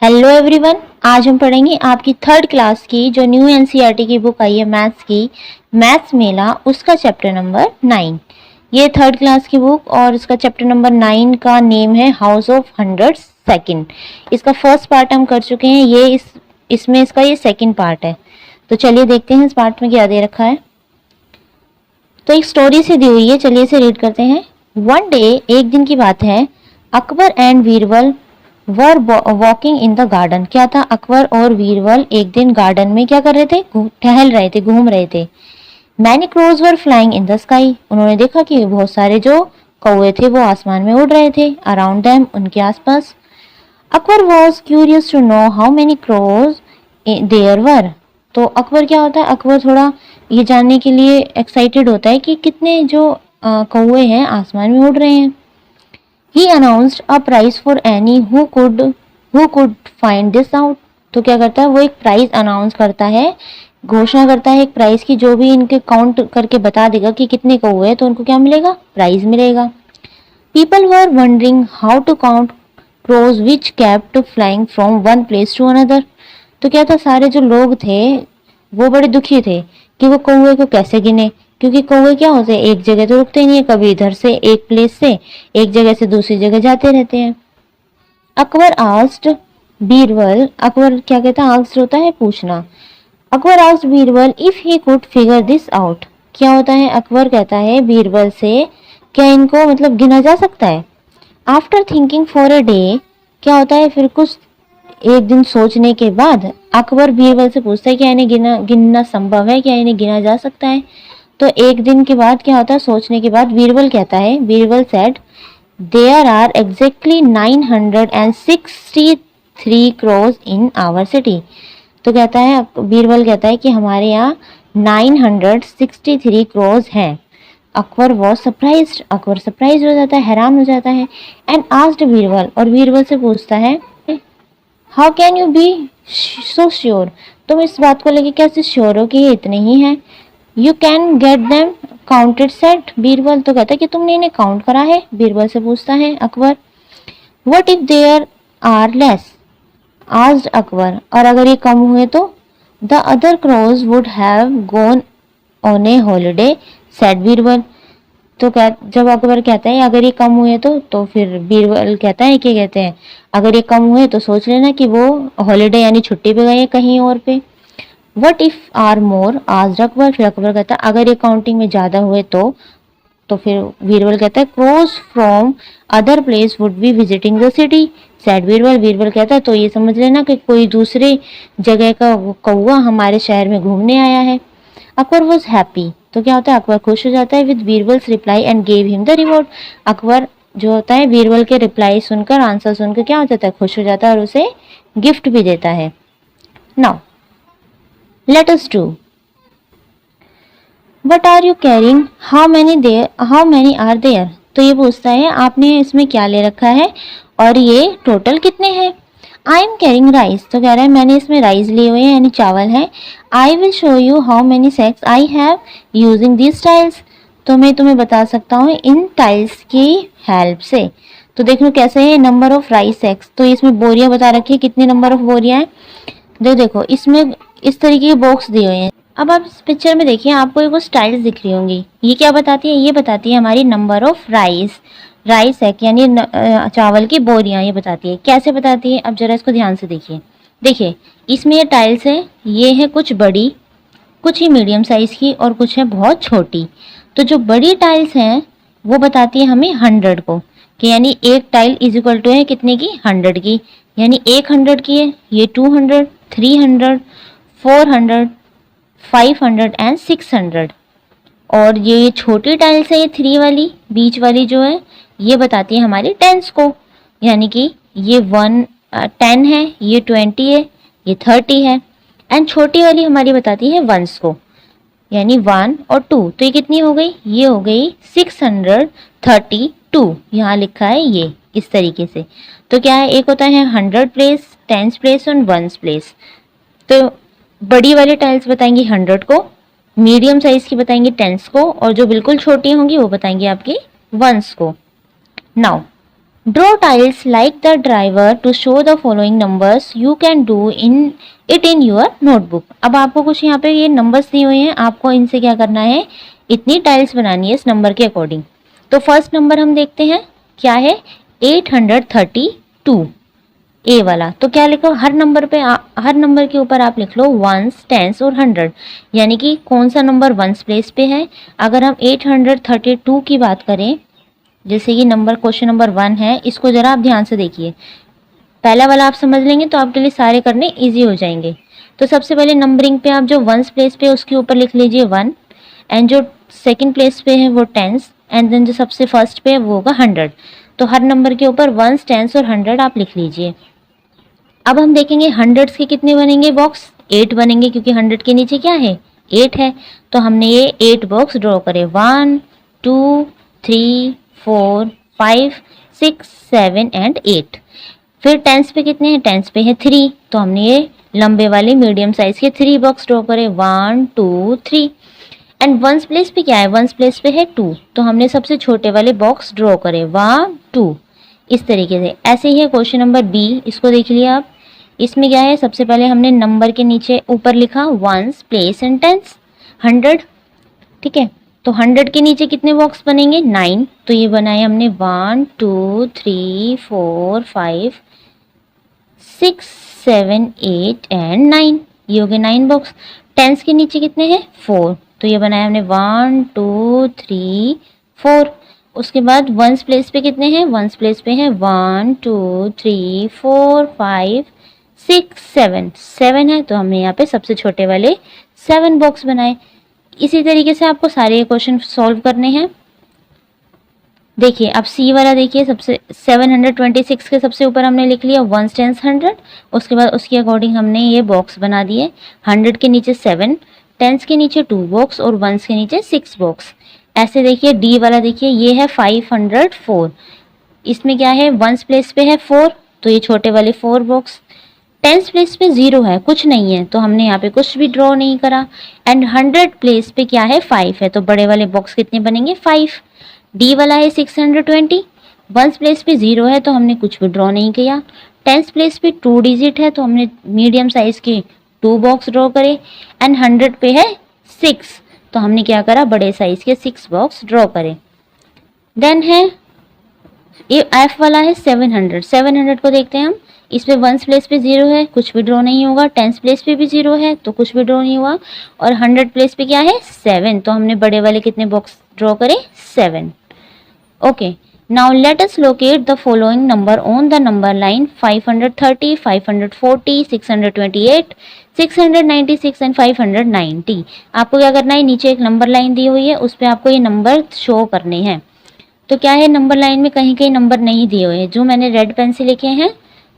Hello everyone, आज हम पढ़ेंगे आपकी थर्ड क्लास की जो न्यू एनसीईआरटी की बुक आई है मैथ्स की, मैथ्स मेला, उसका चैप्टर नंबर 9। ये थर्ड क्लास की बुक और इसका चैप्टर नंबर 9 का नेम है हाउस ऑफ 100 सेकंड। इसका फर्स्ट पार्ट हम कर चुके हैं, ये इसमें इसका ये सेकंड पार्ट है। तो चलिए देखते हैं इस पार्ट में क्या दे रखा है। तो एक स्टोरी से दी हुई है, चलिए इसे रीड करते हैं। वन डे, एक दिन की बात है, Akbar and Birbal were walking in the garden. क्या था, अकबर और बीरबल एक दिन गार्डन में क्या कर रहे थे, टहल रहे थे, घूम रहे थे। Many crows were flying in the sky. उन्होंने देखा कि बहुत सारे जो कौवे थे वो आसमान में उड़ रहे थे, अराउंड देम, उनके आसपास। Akbar was curious to know how many crows there were. तो अकबर क्या होता है, अकबर थोड़ा ये जानने के लिए एक्साइटेड होता है कि कितने जो कौवे हैं आसमान में उड़ रहे हैं। He announced a prize for any who could find this out। तो क्या करता है, वो एक प्राइज अनाउंस करता है, घोषणा करता है एक प्राइज की, जो भी इनके काउंट करके बता देगा कि कितने कौवे हैं तो उनको क्या मिलेगा, प्राइज मिलेगा। People were wondering how to count crows which kept flying from one place to another। तो क्या था, सारे जो लोग थे वो बड़े दुखी थे कि वो कौवे को कैसे गिने, क्योंकि कौवे क्या होते हैं, एक जगह तो रुकते नहीं है, कभी इधर से एक प्लेस से एक जगह से दूसरी जगह जाते रहते हैं। अकबर आस्क्ड बीरबल, अकबर क्या कहता है, आस्क्ड होता है पूछना। Akbar asked Birbal if he could figure this out. क्या होता है, अकबर कहता है बीरबल से, क्या इनको मतलब गिना जा सकता है। After thinking for a day, क्या होता है, फिर कुछ एक दिन सोचने के बाद अकबर बीरबल से पूछता है क्या इन्हें गिनना संभव है, क्या इन्हें गिना जा सकता है। तो एक दिन के बाद क्या होता है, सोचने के बाद बीरबल कहता है, Birbal said there are exactly 963 crows in our city. तो कहता है, बीरबल कहता है कि हमारे यहाँ 963 क्रोज हैं। Akbar was surprised, Akbar surprise हो जाता है, हैरान हो जाता है। एंड आस्क्ड बीरबल, और बीरबल से पूछता है how can you be so sure. तुम इस बात को लेके कैसे श्योर हो कि ये इतने ही हैं। You can get them counted set. Birbal तो कहता है कि तुमने इन्हें काउंट करा है। बीरबल से पूछता है Akbar what if there are less, asked Akbar, और अगर ये कम हुए तो। The other crows would have gone on a holiday, said Birbal. तो जब अकबर कहता है अगर ये कम हुए तो फिर बीरबल कहता है कि कहते हैं अगर ये कम हुए तो सोच लेना कि वो हॉलीडे यानी छुट्टी पे गए कहीं और पे। What if are more, asked Akbar, फिर अकबर कहता है अगर ये काउंटिंग में ज्यादा हुए तो फिर बीरबल कहता है crows from other place would be visiting the city, said Birbal. Birbal कहता है तो ये समझ लेना कि कोई दूसरे जगह का कौवा हमारे शहर में घूमने आया है। अकबर वॉज हैप्पी, तो क्या होता है, अकबर खुश हो जाता है with Birbal's reply and gave him the reward. Akbar जो होता है बीरबल के रिप्लाई सुनकर, आंसर सुनकर क्या हो जाता है, खुश हो जाता है और उसे गिफ्ट भी देता है। Now let us do what are you carrying, how many are there. तो ये पूछता है आपने इसमें क्या ले रखा है और ये टोटल कितने हैं। आई एम कैरिंग राइस, तो कह रहा है मैंने इसमें राइस लिए हुए हैं यानी चावल है। I will show you how many sex I have using these tiles. तो मैं तुम्हें बता सकता हूँ इन टाइल्स की हेल्प से। तो देख लो कैसे है, नंबर ऑफ राइस सेक्स, तो इसमें बोरियां बता रखी है, कितनी नंबर ऑफ बोरियां हैं। देखो इसमें इस तरीके के बॉक्स दिए हुए हैं। अब आप इस पिक्चर में देखिए, आपको एक टाइल्स दिख रही होंगी, ये क्या बताती है, ये बताती है हमारी नंबर ऑफ राइस, राइस है यानी चावल की बोरियां, ये बताती है। कैसे बताती है, अब जरा इसको ध्यान से देखिए। देखिए इसमें ये टाइल्स है, ये है कुछ बड़ी, कुछ ही मीडियम साइज की और कुछ है बहुत छोटी। तो जो बड़ी टाइल्स हैं वो बताती है हमें 100 को, कि यानी एक टाइल इज इक्वल टू है कितने की, 100 की, यानी 100 की है, ये 200, 300, 400, 500 एंड 600। और ये छोटी टाइल्स है, ये 3 वाली, बीच वाली जो है, ये बताती है हमारी टेंस को, यानी कि ये 10 है, ये 20 है, ये 30 है। एंड छोटी वाली हमारी बताती है वंस को, यानी 1 और 2। तो ये कितनी हो गई, ये हो गई 632। यहाँ लिखा है ये इस तरीके से। तो क्या है, एक होता है 100 प्लेस, टेंस प्लेस और वंस प्लेस। तो बड़ी वाली टाइल्स बताएंगी 100 को, मीडियम साइज की बताएंगी टेंस को, और जो बिल्कुल छोटी होंगी वो बताएंगी आपकी वंस को। Now draw tiles like the driver to show the following numbers you can do in your notebook. अब आपको कुछ यहाँ पे ये नंबर्स दिए हुए हैं, आपको इनसे क्या करना है, इतनी टाइल्स बनानी है इस नंबर के अकॉर्डिंग। तो फर्स्ट नंबर हम देखते हैं क्या है, 832 ए वाला। तो क्या लिखो, हर नंबर पे हर नंबर के ऊपर आप लिख लो वंस, टेंस और 100, यानी कि कौन सा नंबर वंस प्लेस पे है। अगर हम 832 की बात करें, जैसे कि नंबर क्वेश्चन नंबर 1 है, इसको जरा आप ध्यान से देखिए, पहला वाला आप समझ लेंगे तो आपके लिए सारे करने इजी हो जाएंगे। तो सबसे पहले नंबरिंग पे आप जो वंस प्लेस पे उसके ऊपर लिख लीजिए 1, एंड जो सेकंड प्लेस पे है वो टेंस, एंड देन जो सबसे फर्स्ट पे है वो होगा 100। तो हर नंबर के ऊपर वंस, टेंस और 100 आप लिख लीजिए। अब हम देखेंगे हंड्रेड्स के कितने बनेंगे बॉक्स, 8 बनेंगे, क्योंकि 100 के नीचे क्या है, 8 है। तो हमने ये 8 बॉक्स ड्रॉ करे, 1 2 3 4 5 6 7 एंड 8। फिर टेंस पे कितने हैं, टेंस पे है 3, तो हमने ये लंबे वाले मीडियम साइज के 3 बॉक्स ड्रॉ करे, 1 2 3। एंड वंस प्लेस पे क्या है, वंस प्लेस पे है 2, तो हमने सबसे छोटे वाले बॉक्स ड्रॉ करे, 1 2, इस तरीके से। ऐसे ही है क्वेश्चन नंबर बी, इसको देख लिया आप। इसमें क्या है, सबसे पहले हमने नंबर के नीचे ऊपर लिखा वंस, प्लेस एंड टेंस, 100, ठीक है। तो 100 के नीचे कितने बॉक्स बनेंगे, 9, तो ये बनाए हमने 1 2 3 4 5 6 7 8 एंड 9, ये हो गए 9 बॉक्स। टेंस के नीचे कितने हैं, 4, तो ये बनाया हमने 1 2 3 4। उसके बाद वंस प्लेस पे कितने हैं, वंस प्लेस पे हैं 1 2 3 4 5 6 7, 7 है, तो हमने यहाँ पे सबसे छोटे वाले 7 बॉक्स बनाए। इसी तरीके से आपको सारे क्वेश्चन सॉल्व करने हैं। देखिए अब सी वाला देखिए, सबसे 726 के सबसे ऊपर हमने लिख लिया वंस, टेंस 100। उसके बाद उसके अकॉर्डिंग हमने ये बॉक्स बना दिए, 100 के नीचे 7, टेंस के नीचे 2 बॉक्स और वंस के नीचे 6 बॉक्स। ऐसे देखिए डी वाला देखिए, ये है 504, इसमें क्या है, वंस प्लेस पे है 4, तो ये छोटे वाले 4 बॉक्स। टेंस प्लेस पे 0 है, कुछ नहीं है, तो हमने यहाँ पे कुछ भी ड्रॉ नहीं करा। एंड 100 प्लेस पे क्या है, 5 है, तो बड़े वाले बॉक्स कितने बनेंगे, 5। डी वाला है 620, वंस प्लेस पे 0 है, तो हमने कुछ भी ड्रॉ नहीं किया। टेंस प्लेस पे 2 डिजिट है, तो हमने मीडियम साइज के 2 बॉक्स ड्रॉ करे। एंड 100 पे है 6, तो हमने क्या करा, बड़े साइज के 6 बॉक्स ड्रॉ करे। देन है ये एफ वाला है 700, 700 को देखते हैं हम। इस पे वंस प्लेस पे 0 है, कुछ भी ड्रॉ नहीं होगा। टेंस प्लेस पे भी 0 है, तो कुछ भी ड्रॉ नहीं हुआ। और 100 प्लेस पे क्या है, 7, तो हमने बड़े वाले कितने बॉक्स ड्रॉ करे, 7। Okay, now let us locate the following number on the number line 530, 540, 628, 696 and 590। आपको क्या करना है, नीचे एक नंबर लाइन दी हुई है, उस पर आपको ये नंबर शो करने हैं। तो क्या है, नंबर लाइन में कहीं कहीं नंबर नहीं दिए हुए हैं, जो मैंने रेड पेन से लिखे हैं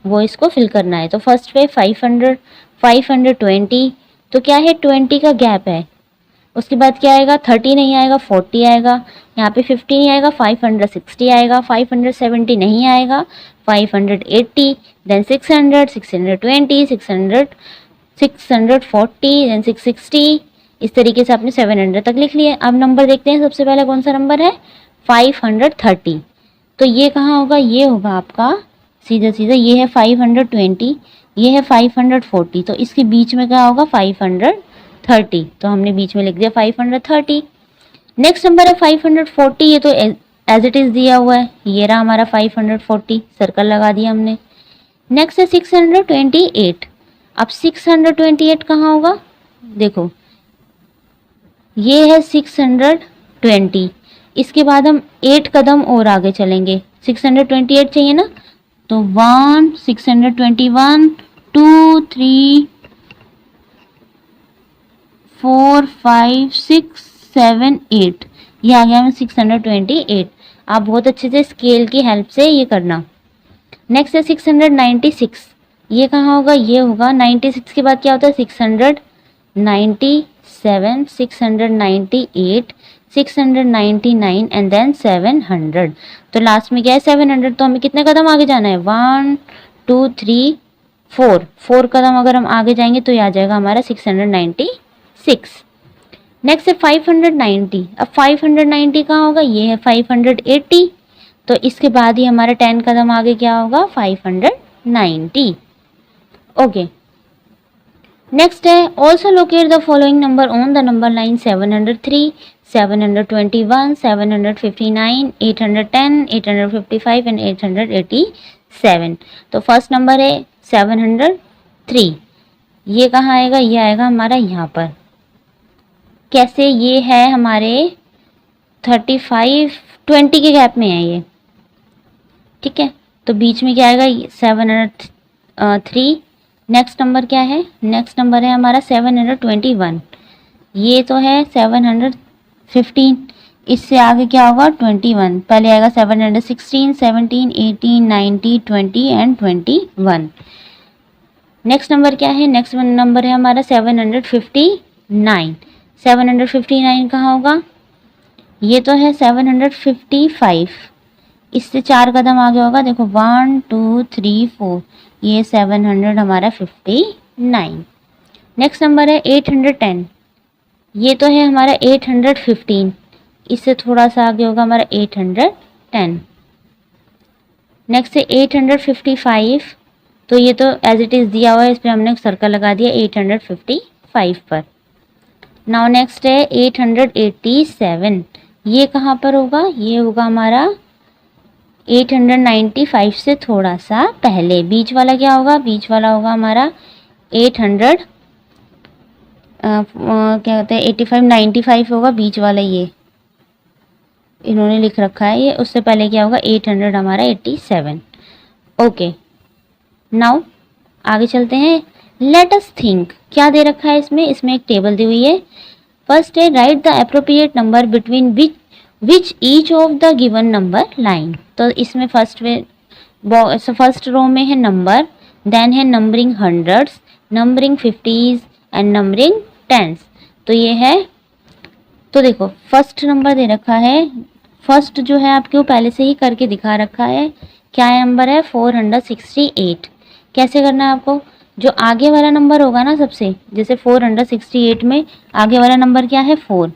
वो इसको फिल करना है। तो फर्स्ट पे 500, 520, तो क्या है 20 का गैप है। उसके बाद क्या आएगा, 30 नहीं आएगा, 40 आएगा, यहाँ पे 50 नहीं आएगा, 560 आएगा, 570 नहीं आएगा, 580, देन 600, 620, 600, 640, देन 660। इस तरीके से आपने 700 तक लिख लिए। अब नंबर देखते हैं, सबसे पहले कौन सा नंबर है, 530। तो ये कहाँ होगा, ये होगा आपका सीधा सीधा, ये है 520, ये है 540, तो इसके बीच में क्या होगा, 530, तो हमने बीच में लिख दिया 530। नेक्स्ट नंबर है 540, ये तो एज इट इज दिया हुआ है, ये रहा हमारा 540, सर्कल लगा दिया हमने। नेक्स्ट है 628। अब 628 कहाँ होगा, देखो ये है 620, इसके बाद हम 8 कदम और आगे चलेंगे, 628 चाहिए ना, तो 1 621 2 3 4 5 6 7 8, ये आ गया हमें 628। आप बहुत अच्छे से स्केल की हेल्प से ये करना। नेक्स्ट है 696, ये कहाँ होगा, ये होगा 96 के बाद क्या होता है, 697, 698, 699 एंड देन 700। तो लास्ट में क्या है, 700, तो हमें कितने कदम आगे जाना है, 1 2 3 4 कदम अगर हम आगे जाएंगे तो ये आ जाएगा हमारा 696। नेक्स्ट है 590। अब 590 कहाँ होगा, ये है 580, तो इसके बाद ही हमारा 10 कदम आगे क्या होगा, 590। ओके, नेक्स्ट है also locate the following number on the number line 703, 721, 759, 810, 855 and 887। तो फर्स्ट नंबर है 703, ये कहाँ आएगा, ये आएगा हमारा यहाँ पर। कैसे, ये है हमारे 35 20 के गैप में है ये, ठीक है। तो बीच में क्या आएगा, 703। नेक्स्ट नंबर क्या है, नेक्स्ट नंबर है हमारा 721, ये तो है 715, इससे आगे क्या होगा 21, पहले आएगा 716, 17, 18, 19, 20 एंड 21। नेक्स्ट नंबर क्या है, नेक्स्ट नंबर है हमारा 759। 759 कहाँ होगा, ये तो है 755, इससे 4 कदम आगे होगा, देखो 1 2 3 4, ये 700 हमारा 59। नेक्स्ट नंबर है 810, ये तो है हमारा 815, इससे थोड़ा सा आगे होगा हमारा 810। नेक्स्ट है 855, तो ये तो एज इट इज़ दिया हुआ है, इस पर हमने सर्कल लगा दिया 855 पर। नाउ नेक्स्ट है 887, ये कहाँ पर होगा, ये होगा हमारा 895 से थोड़ा सा पहले। बीच वाला क्या होगा, बीच वाला होगा हमारा 800 क्या कहते हैं 85 95 होगा बीच वाला, ये इन्होंने लिख रखा है ये, उससे पहले क्या होगा 800 हमारा 87। ओके, नाउ आगे चलते हैं। लेट अस थिंक, क्या दे रखा है इसमें, इसमें एक टेबल दी हुई है। फर्स्ट है write the appropriate number between which each of the given number line. तो इसमें फर्स्ट रो में है नंबर, देन है numbering hundreds, numbering fifties and numbering tens. तो ये है, तो देखो फर्स्ट नंबर दे रखा है, फर्स्ट जो है आपको पहले से ही करके दिखा रखा है, क्या नंबर है 468। कैसे करना है आपको, जो आगे वाला नंबर होगा ना सबसे, जैसे 468 में आगे वाला नंबर क्या है 4,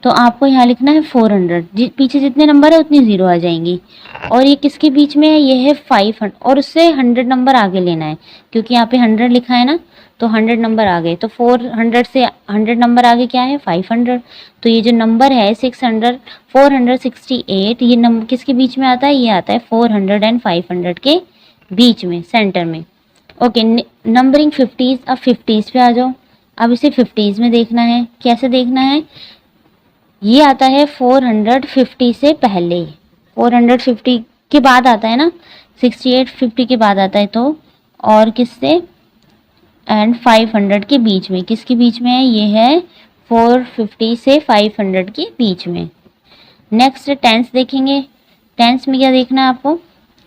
तो आपको यहाँ लिखना है 400, पीछे जितने नंबर है उतनी ज़ीरो आ जाएंगी। और ये किसके बीच में है, ये है 500, और उससे 100 नंबर आगे लेना है, क्योंकि यहाँ पे 100 लिखा है ना, तो 100 नंबर आगे, तो 400 से 100 नंबर आगे क्या है 500। तो ये जो नंबर है 468, ये नंबर किसके बीच में आता है, ये आता है 400 एंड 500 के बीच में, सेंटर में। ओके, नंबरिंग 50, अब 50 पे आ जाओ। अब इसे 50 में देखना है, कैसे देखना है, ये आता है 450 से पहले, 450 के बाद आता है ना, 68 50 के बाद आता है, तो और किससे एंड 500 के बीच में, किसके बीच में है, ये है 450 से 500 के बीच में। नेक्स्ट टेंस देखेंगे, टेंस में क्या देखना है आपको,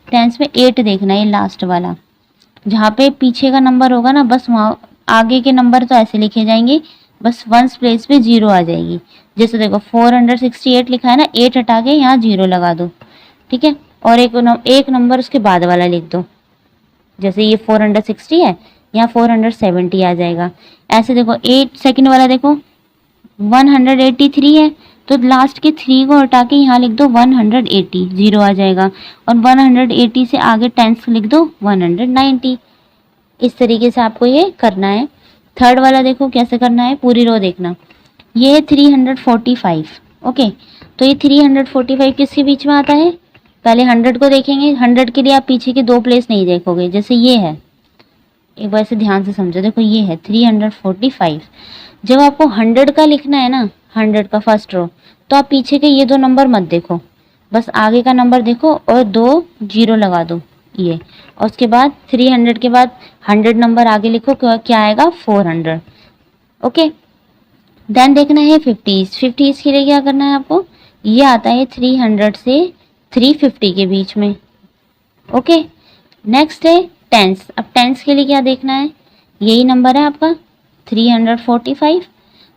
टेंस में 8 देखना है, ये लास्ट वाला, जहाँ पे पीछे का नंबर होगा ना, बस वहाँ आगे के नंबर तो ऐसे लिखे जाएंगे, बस वंस प्लेस पे 0 आ जाएगी। जैसे देखो 468 लिखा है ना, 8 हटा के यहाँ 0 लगा दो, ठीक है, और एक नंबर उसके बाद वाला लिख दो, जैसे ये 460 है, यहाँ 470 आ जाएगा। ऐसे देखो 8 सेकंड वाला देखो 183 है, तो लास्ट के 3 को हटा के यहाँ लिख दो 180, 0 आ जाएगा, और 180 से आगे टेंस लिख दो 190। इस तरीके से आपको ये करना है। थर्ड वाला देखो कैसे करना है, पूरी रो देखना, ये है 345। ओके, तो ये 345 किसके बीच में आता है, पहले 100 को देखेंगे, 100 के लिए आप पीछे के 2 प्लेस नहीं देखोगे, जैसे ये है, एक बार से ध्यान से समझो, देखो ये है 345। जब आपको 100 का लिखना है ना, 100 का फर्स्ट रो, तो आप पीछे के ये 2 नंबर मत देखो, बस आगे का नंबर देखो और 2 0 लगा दो ये, और उसके बाद 300 के बाद 100 नंबर आगे लिखो, क्या आएगा 400। ओके, देन देखना है 50 के लिए क्या करना है आपको, ये आता है 300 से 350 के बीच में। ओके, नेक्स्ट है टेंस। अब टेंस के लिए क्या देखना है, यही नंबर है आपका 345,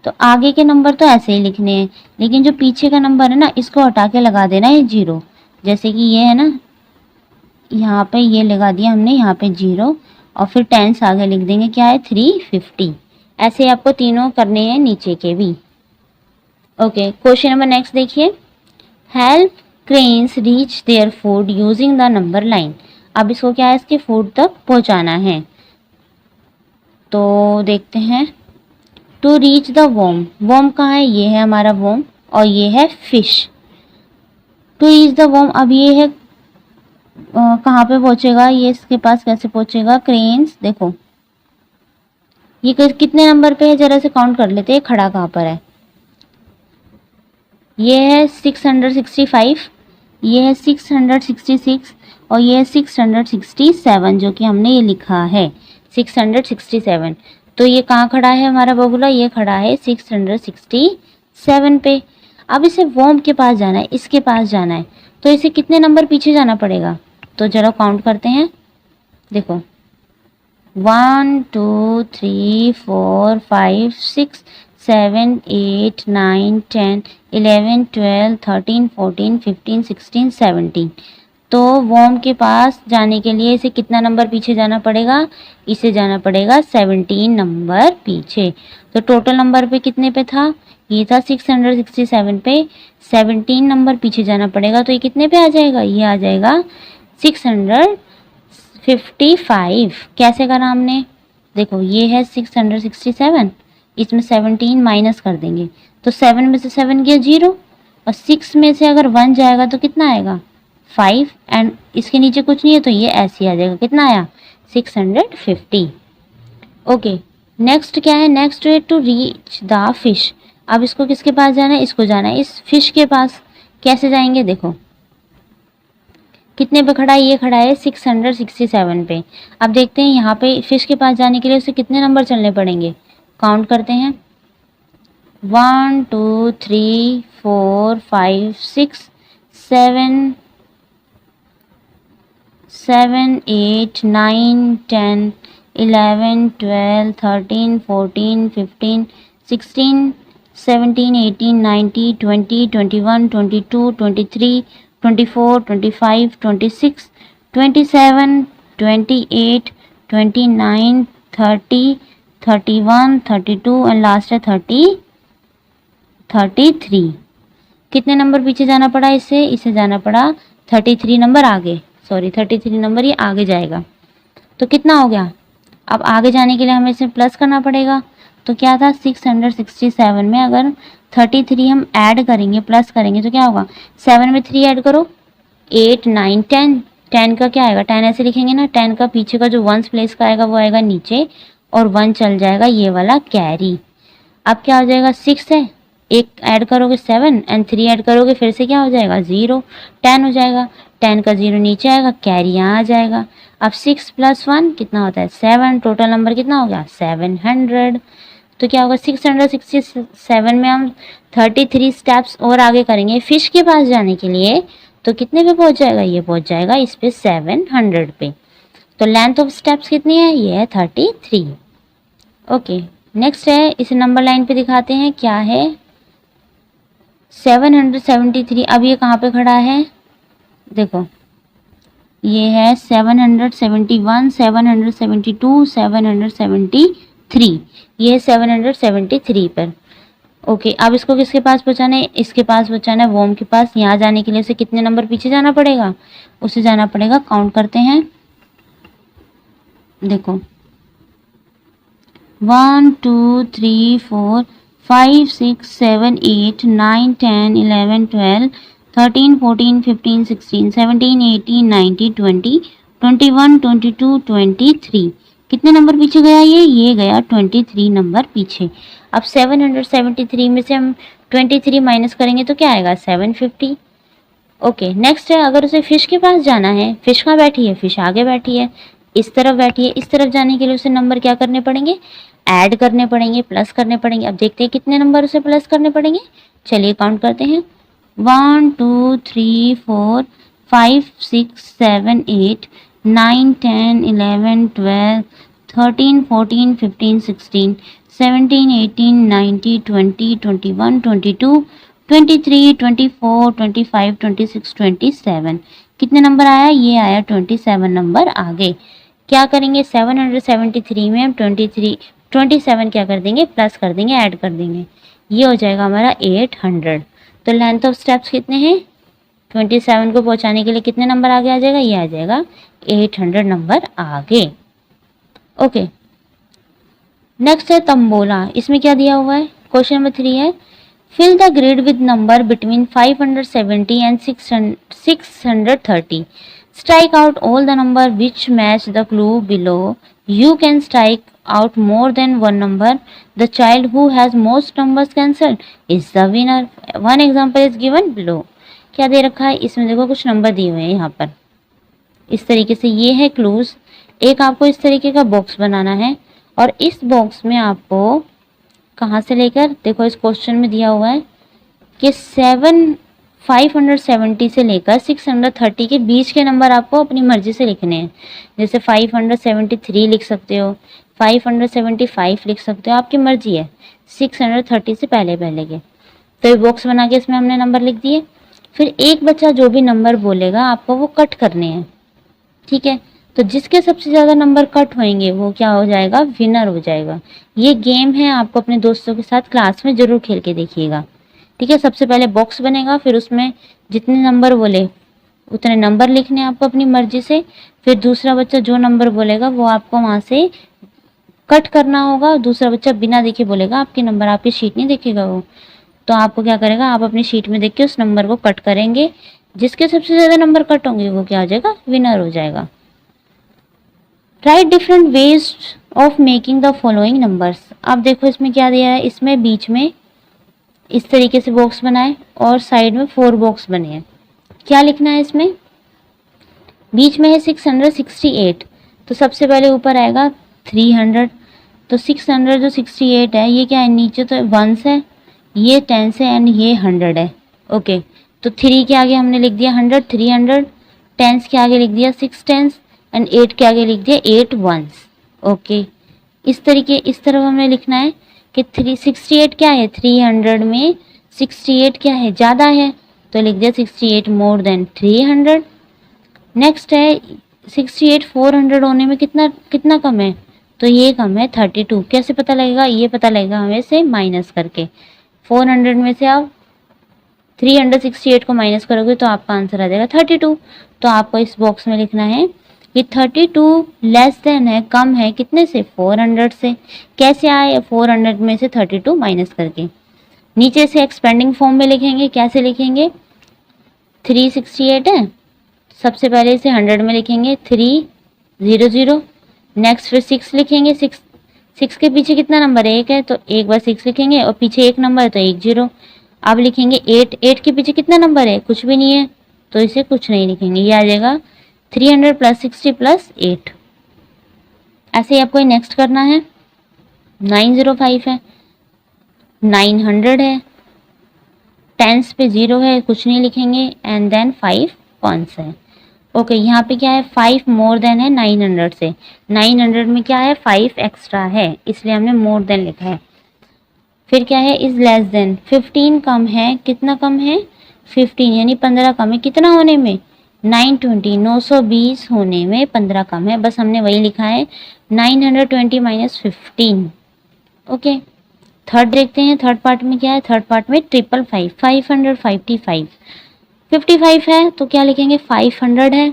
तो आगे के नंबर तो ऐसे ही लिखने हैं, लेकिन जो पीछे का नंबर है ना, इसको हटा के लगा देना है 0, जैसे कि ये है ना, यहाँ पे ये लगा दिया हमने, यहाँ पे 0, और फिर टेंस आगे लिख देंगे, क्या है 350। ऐसे आपको तीनों करने हैं नीचे के भी। ओके, क्वेश्चन नंबर नेक्स्ट देखिए, help cranes reach their food using the number line. अब इसको क्या है, इसके फूड तक पहुंचाना है। तो देखते हैं, to reach the worm, worm कहाँ है, ये है हमारा वॉर्म और ये है fish. To reach the worm, अब ये है कहाँ पे पहुंचेगा, ये इसके पास कैसे पहुंचेगा, क्रेन्स, देखो ये कितने नंबर पे है, जरा से काउंट कर लेते हैं, खड़ा कहाँ पर है, ये है 665, ये है 666 और ये है 667, जो कि हमने ये लिखा है 667। तो ये कहाँ खड़ा है हमारा बगुला, ये खड़ा है 667 पे। अब इसे वॉर्म के पास जाना है, इसके पास जाना है, तो इसे कितने नंबर पीछे जाना पड़ेगा, तो जरा काउंट करते हैं, देखो 1 2 3 4 5 6 7 8 9 10 11 12 13 14 15 16 17। तो वॉर्म के पास जाने के लिए इसे कितना नंबर पीछे जाना पड़ेगा, इसे जाना पड़ेगा 17 नंबर पीछे। तो टोटल नंबर पे कितने पे था, ये था 667 पे, 17 नंबर पीछे जाना पड़ेगा, तो ये कितने पे आ जाएगा, ये आ जाएगा 655। कैसे करा हमने, देखो ये है 667, इसमें 17 माइनस कर देंगे, तो 7 में से 7 गया 0 और 6 में से अगर 1 जाएगा तो कितना आएगा 5, एंड इसके नीचे कुछ नहीं है तो ये ऐसे आ जाएगा, कितना आया 650। ओके, नेक्स्ट क्या है, नेक्स्ट है टू रीच द फिश। अब इसको किसके पास जाना है, इसको जाना है इस फिश के पास। कैसे जाएंगे, देखो कितने पे खड़ा है, ये खड़ा है 667 पे। अब देखते हैं यहाँ पे फिश के पास जाने के लिए उसे कितने नंबर चलने पड़ेंगे, काउंट करते हैं 1 2 3 4 5 6 7 7 8 9 10 11 12 13 14 15 16 17 18 19 20 21 22 23 24 25 26 27 28 29 30 31 32 एंड लास्ट है 33। कितने नंबर पीछे जाना पड़ा, इसे जाना पड़ा 33 नंबर आगे, सॉरी 33 नंबर ये आगे जाएगा। तो कितना हो गया, अब आगे जाने के लिए हमें इसे प्लस करना पड़ेगा। तो क्या था 667 में अगर 33 हम ऐड करेंगे, प्लस करेंगे, तो क्या होगा 7 में 3 ऐड करो 8 9 10, 10 का क्या आएगा, 10 ऐसे लिखेंगे ना, 10 का पीछे का जो 1s प्लेस का आएगा वो आएगा नीचे और 1 चल जाएगा ये वाला कैरी। अब क्या हो जाएगा 6 है, एक ऐड करोगे 7 एंड 3 ऐड करोगे फिर से क्या हो जाएगा 0, 10 हो जाएगा, 10 का 0 नीचे आएगा, कैरी यहाँ आ जाएगा। अब 6 + 1 कितना होता है 7, टोटल नंबर कितना हो गया 700। तो क्या होगा 667 में हम 33 स्टेप्स और आगे करेंगे फिश के पास जाने के लिए, तो कितने पे पहुंच जाएगा, ये पहुंच जाएगा इस पे 700 पे। तो लेंथ ऑफ स्टेप्स कितनी है, ये है 33। ओके, नेक्स्ट है, इस नंबर लाइन पे दिखाते हैं क्या है 773। अब ये कहाँ पे खड़ा है, देखो ये है 771 772 773, ये 773 पर। ओके, अब इसको किसके पास पहुंचाना है, इसके पास पहुंचाना है वॉर्म के पास। यहाँ जाने के लिए उसे कितने नंबर पीछे जाना पड़ेगा, उसे जाना पड़ेगा, काउंट करते हैं, देखो 1 2 3 4 5 6 7 8 9 10 11 12 13 14 15 16 17 18 19 20 21 22 23। कितने नंबर पीछे गया, ये गया 23 नंबर पीछे। अब 773 में से हम 23 माइनस करेंगे तो क्या आएगा 750। ओके, नेक्स्ट है, अगर उसे फिश के पास जाना है, फिश कहाँ बैठी है, फिश आगे बैठी है, इस तरफ बैठी है, इस तरफ जाने के लिए उसे नंबर क्या करने पड़ेंगे, ऐड करने पड़ेंगे, प्लस करने पड़ेंगे। अब देखते हैं कितने नंबर उसे प्लस करने पड़ेंगे, चलिए काउंट करते हैं 1 2 3 4 5 6 7 8 9 10 11 12 13 14 15 16 17 18 19 20 21 22 23 24 25 26 27। कितने नंबर आया, ये आया 27 नंबर आगे। क्या करेंगे 773 में हम 27 क्या कर देंगे, प्लस कर देंगे, ऐड कर देंगे, ये हो जाएगा हमारा 800। तो लेंथ ऑफ स्टेप्स कितने हैं 27 को पहुंचाने के लिए कितने नंबर आगे आ जाएगा, ये आ जाएगा 800 नंबर आगे। ओके, नेक्स्ट है तंबोला। इसमें क्या दिया हुआ है, क्वेश्चन नंबर 3 है, fill the grid with number between 570 and 630. Strike out all the number which match the clue below. You can strike out more than one number. The child who has most numbers cancelled is the winner. One example is given below. क्या दे रखा है, इसमें देखो कुछ number दिए हुए हैं यहाँ पर इस तरीके से, ये है क्लूज। एक आपको इस तरीके का बॉक्स बनाना है और इस बॉक्स में आपको कहाँ से लेकर, देखो इस क्वेश्चन में दिया हुआ है कि 570 से लेकर 630 के बीच के नंबर आपको अपनी मर्जी से लिखने हैं। जैसे 573 लिख सकते हो, 575 लिख सकते हो, आपकी मर्जी है। 630 से पहले पहले के, तो ये बॉक्स बना के इसमें हमने नंबर लिख दिए। फिर एक बच्चा जो भी नंबर बोलेगा आपको वो कट करने हैं, ठीक है। तो जिसके सबसे ज़्यादा नंबर कट होंगे वो क्या हो जाएगा, विनर हो जाएगा। ये गेम है, आपको अपने दोस्तों के साथ क्लास में ज़रूर खेल के देखिएगा, ठीक है। सबसे पहले बॉक्स बनेगा, फिर उसमें जितने नंबर बोले उतने नंबर लिखने हैं आपको अपनी मर्जी से। फिर दूसरा बच्चा जो नंबर बोलेगा वो आपको वहाँ से कट करना होगा। दूसरा बच्चा बिना देखे बोलेगा, आपके नंबर आपकी शीट नहीं देखेगा वो, तो आपको क्या करेगा, आप अपनी शीट में देख के उस नंबर को कट करेंगे। जिसके सबसे ज़्यादा नंबर कट होंगे वो क्या हो जाएगा, विनर हो जाएगा। Right different ways of making the following numbers. आप देखो इसमें क्या दिया है, इसमें बीच में इस तरीके से बॉक्स बनाए और साइड में 4 बॉक्स बने हैं। क्या लिखना है इसमें, बीच में है 668, तो सबसे पहले ऊपर आएगा 300, तो 600 जो 68 है ये क्या है, नीचे तो 1s है, ये 10s है एंड ये 100 है। ओके, तो 3 के आगे हमने लिख दिया 100, 300, 10s के आगे लिख दिया 6 10s एंड 8 के आगे लिख दिया 8 1s। ओके, इस तरफ हमने लिखना है कि 368 क्या है, 300 में 68 क्या है, ज़्यादा है, तो लिख दिया 68 मोर देन 300। नेक्स्ट है 68 400 होने में कितना कम है, तो ये कम है 32। कैसे पता लगेगा, ये पता लगेगा हमें से माइनस करके। 400 में से आप 368 को माइनस करोगे तो आपका आंसर आ जाएगा 32। तो आपको इस बॉक्स में लिखना है कि 32 लेस देन है, कम है कितने से, 400 से। कैसे आए, 400 में से 32 माइनस करके। नीचे से एक्सपेंडिंग फॉर्म में लिखेंगे, कैसे लिखेंगे, 368 है, सबसे पहले इसे 100 में लिखेंगे 300, नेक्स्ट फिर 6 लिखेंगे, 6 के पीछे कितना नंबर है, 1 है, तो एक बार 6 लिखेंगे और पीछे 1 नंबर है तो 10। अब लिखेंगे 8 के पीछे कितना नंबर है, कुछ भी नहीं है, तो इसे कुछ नहीं लिखेंगे, ये आ जाएगा 300 + 60 + 8। ऐसे ही आपको नेक्स्ट करना है। 905 है, 900 है, 10s पे 0 है, कुछ नहीं लिखेंगे एंड देन 5 1s है। ओके, यहाँ पे क्या है, 5 मोर देन है 900 से। 900 में क्या है, 5 एक्स्ट्रा है, इसलिए हमने मोर देन लिखा है। फिर क्या है, इज लेस देन, 15 कम है, कितना कम है, 15 यानी 15 कम है, कितना होने में, 920 920 होने में 15 कम है, बस हमने वही लिखा है 920 - 15। ओके, थर्ड देखते हैं, थर्ड पार्ट में क्या है, थर्ड पार्ट में 555 555 55 है, तो क्या लिखेंगे, 500 है,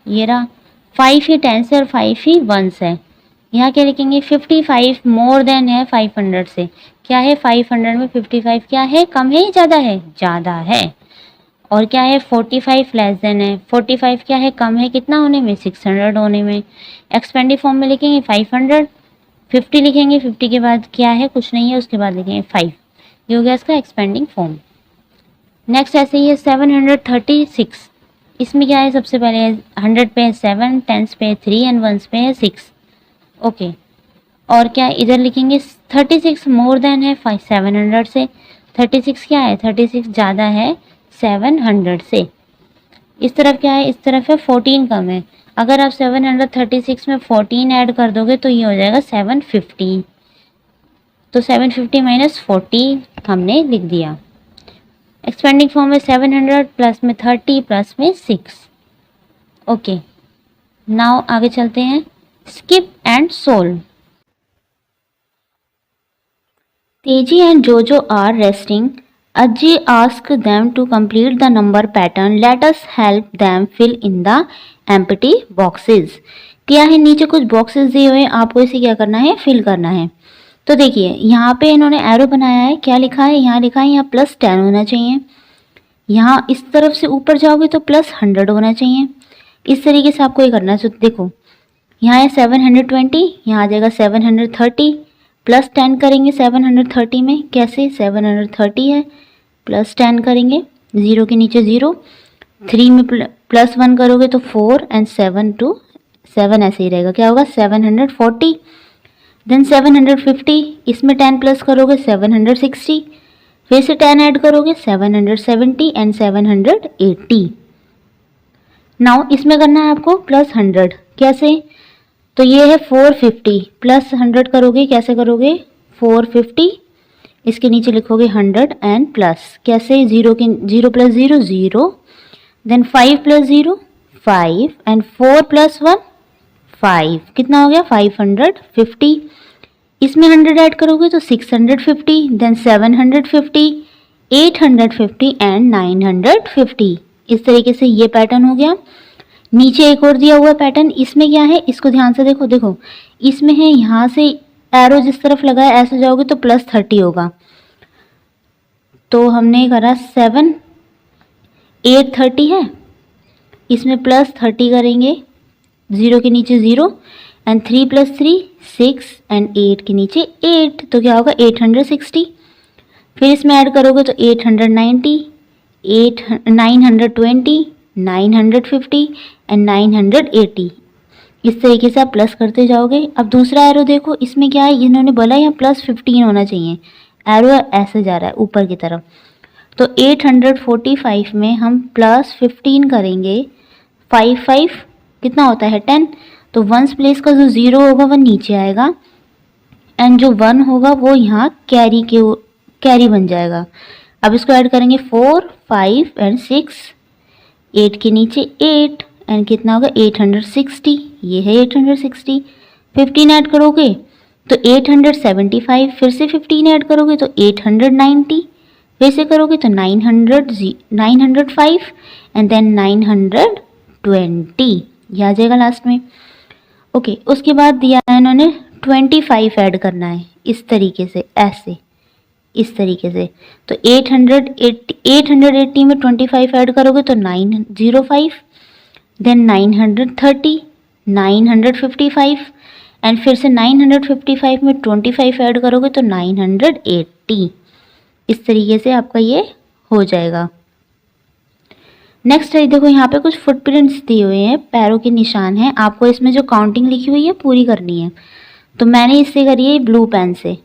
ये रहा, 5 ही 10 से और 5 ही 1s है। यहाँ क्या लिखेंगे, 55 मोर देन है 500 से, क्या है 500 में 55 क्या है, कम है या ज़्यादा है, ज़्यादा है। और क्या है, 45 लेस देन है, 45 क्या है, कम है कितना होने में, 600 होने में। एक्सपेंडिव फॉर्म में लिखेंगे 500, 50 लिखेंगे, 50 के बाद क्या है, कुछ नहीं है, उसके बाद लिखेंगे 5। ये हो गया इसका एक्सपेंडिंग फॉर्म। नेक्स्ट ऐसे ही है 736, इसमें क्या है, सबसे पहले 100 पे है 7, 10s पे है 3 एंड 1s पे है 6। ओके, और क्या इधर लिखेंगे 36 मोर देन है 700 से। 36 क्या है, 36 ज़्यादा है 700 से। इस तरफ क्या है, इस तरफ है 14 कम है। अगर आप 736 में 14 ऐड कर दोगे तो ये हो जाएगा 750, तो 750 - 40 हमने लिख दिया। एक्सपेंडिंग फॉर्म में 700 प्लस में 30 प्लस में 6। ओके, नाउ आगे चलते हैं, skip and solve. Teji and Jojo are resting Ajay asked them to complete the number pattern. Let us help them fill in the empty boxes. क्या है, नीचे कुछ बॉक्सेस दिए हुए हैं, आपको इसे क्या करना है, फिल करना है। तो देखिए यहाँ पे इन्होंने एरो बनाया है, क्या लिखा है, यहाँ लिखा है यहाँ +10 होना चाहिए, यहाँ इस तरफ से ऊपर जाओगे तो +100 होना चाहिए। इस तरीके से आपको ये करना है। तो देखो यहाँ है 720, यहाँ आ जाएगा 730, +10 करेंगे 730 में, कैसे 730 है +10 करेंगे, 0 के नीचे 0, 3 में +1 करोगे तो 4 एंड 7 to 7 ऐसे ही रहेगा, क्या होगा 740, देन 750, इसमें 10 प्लस करोगे 760, फिर से 10 ऐड करोगे 770 एंड 780। नाउ इसमें करना है आपको +100, कैसे, तो ये है 450, +100 करोगे, कैसे करोगे 450, इसके नीचे लिखोगे 100 एंड प्लस, कैसे 0 + 0 0, देन 5 + 0 5 एंड 4 + 1 5, कितना हो गया 550, इसमें 100 ऐड करोगे तो 650, देन 750, 850 एंड 950। इस तरीके से ये पैटर्न हो गया। नीचे एक और दिया हुआ पैटर्न, इसमें क्या है, इसको ध्यान से देखो, देखो इसमें है यहाँ से एरो जिस तरफ लगा है ऐसे जाओगे तो +30 होगा, तो हमने करा 7 830 है, इसमें +30 करेंगे, 0 के नीचे 0 एंड 3 + 3 6 एंड 8 के नीचे 8, तो क्या होगा 860, फिर इसमें ऐड करोगे तो 890, 920, 950 एंड 980। इस तरीके से आप प्लस करते जाओगे। अब दूसरा एरो देखो, इसमें क्या है, इन्होंने बोला यहाँ +15 होना चाहिए, एरो ऐसे जा रहा है ऊपर की तरफ, तो 845 में हम +15 करेंगे, 5 कितना होता है 10, तो 1s प्लेस का जो 0 होगा वो नीचे आएगा एंड जो 1 होगा वो यहाँ कैरी बन जाएगा। अब इसको ऐड करेंगे 4 5 एंड 6, 8 के नीचे 8 एंड कितना होगा 860, ये है 860, 15 ऐड करोगे तो 875, फिर से 15 ऐड करोगे तो 890, फिर से करोगे तो 905 एंड देन 920, ये आ जाएगा लास्ट में। ओके, उसके बाद दिया है इन्होंने 25 ऐड करना है, इस तरीके से, ऐसे इस तरीके से, तो 880 में 25 ऐड करोगे तो 905, देन 930, 955 एंड फिर से 955 में 25 ऐड करोगे तो 980। इस तरीके से आपका ये हो जाएगा। नेक्स्ट है, देखो यहाँ पे कुछ फुटप्रिंट्स दिए हुए हैं, पैरों के निशान हैं, आपको इसमें जो काउंटिंग लिखी हुई है पूरी करनी है। तो मैंने इससे करी है ब्लू पेन से,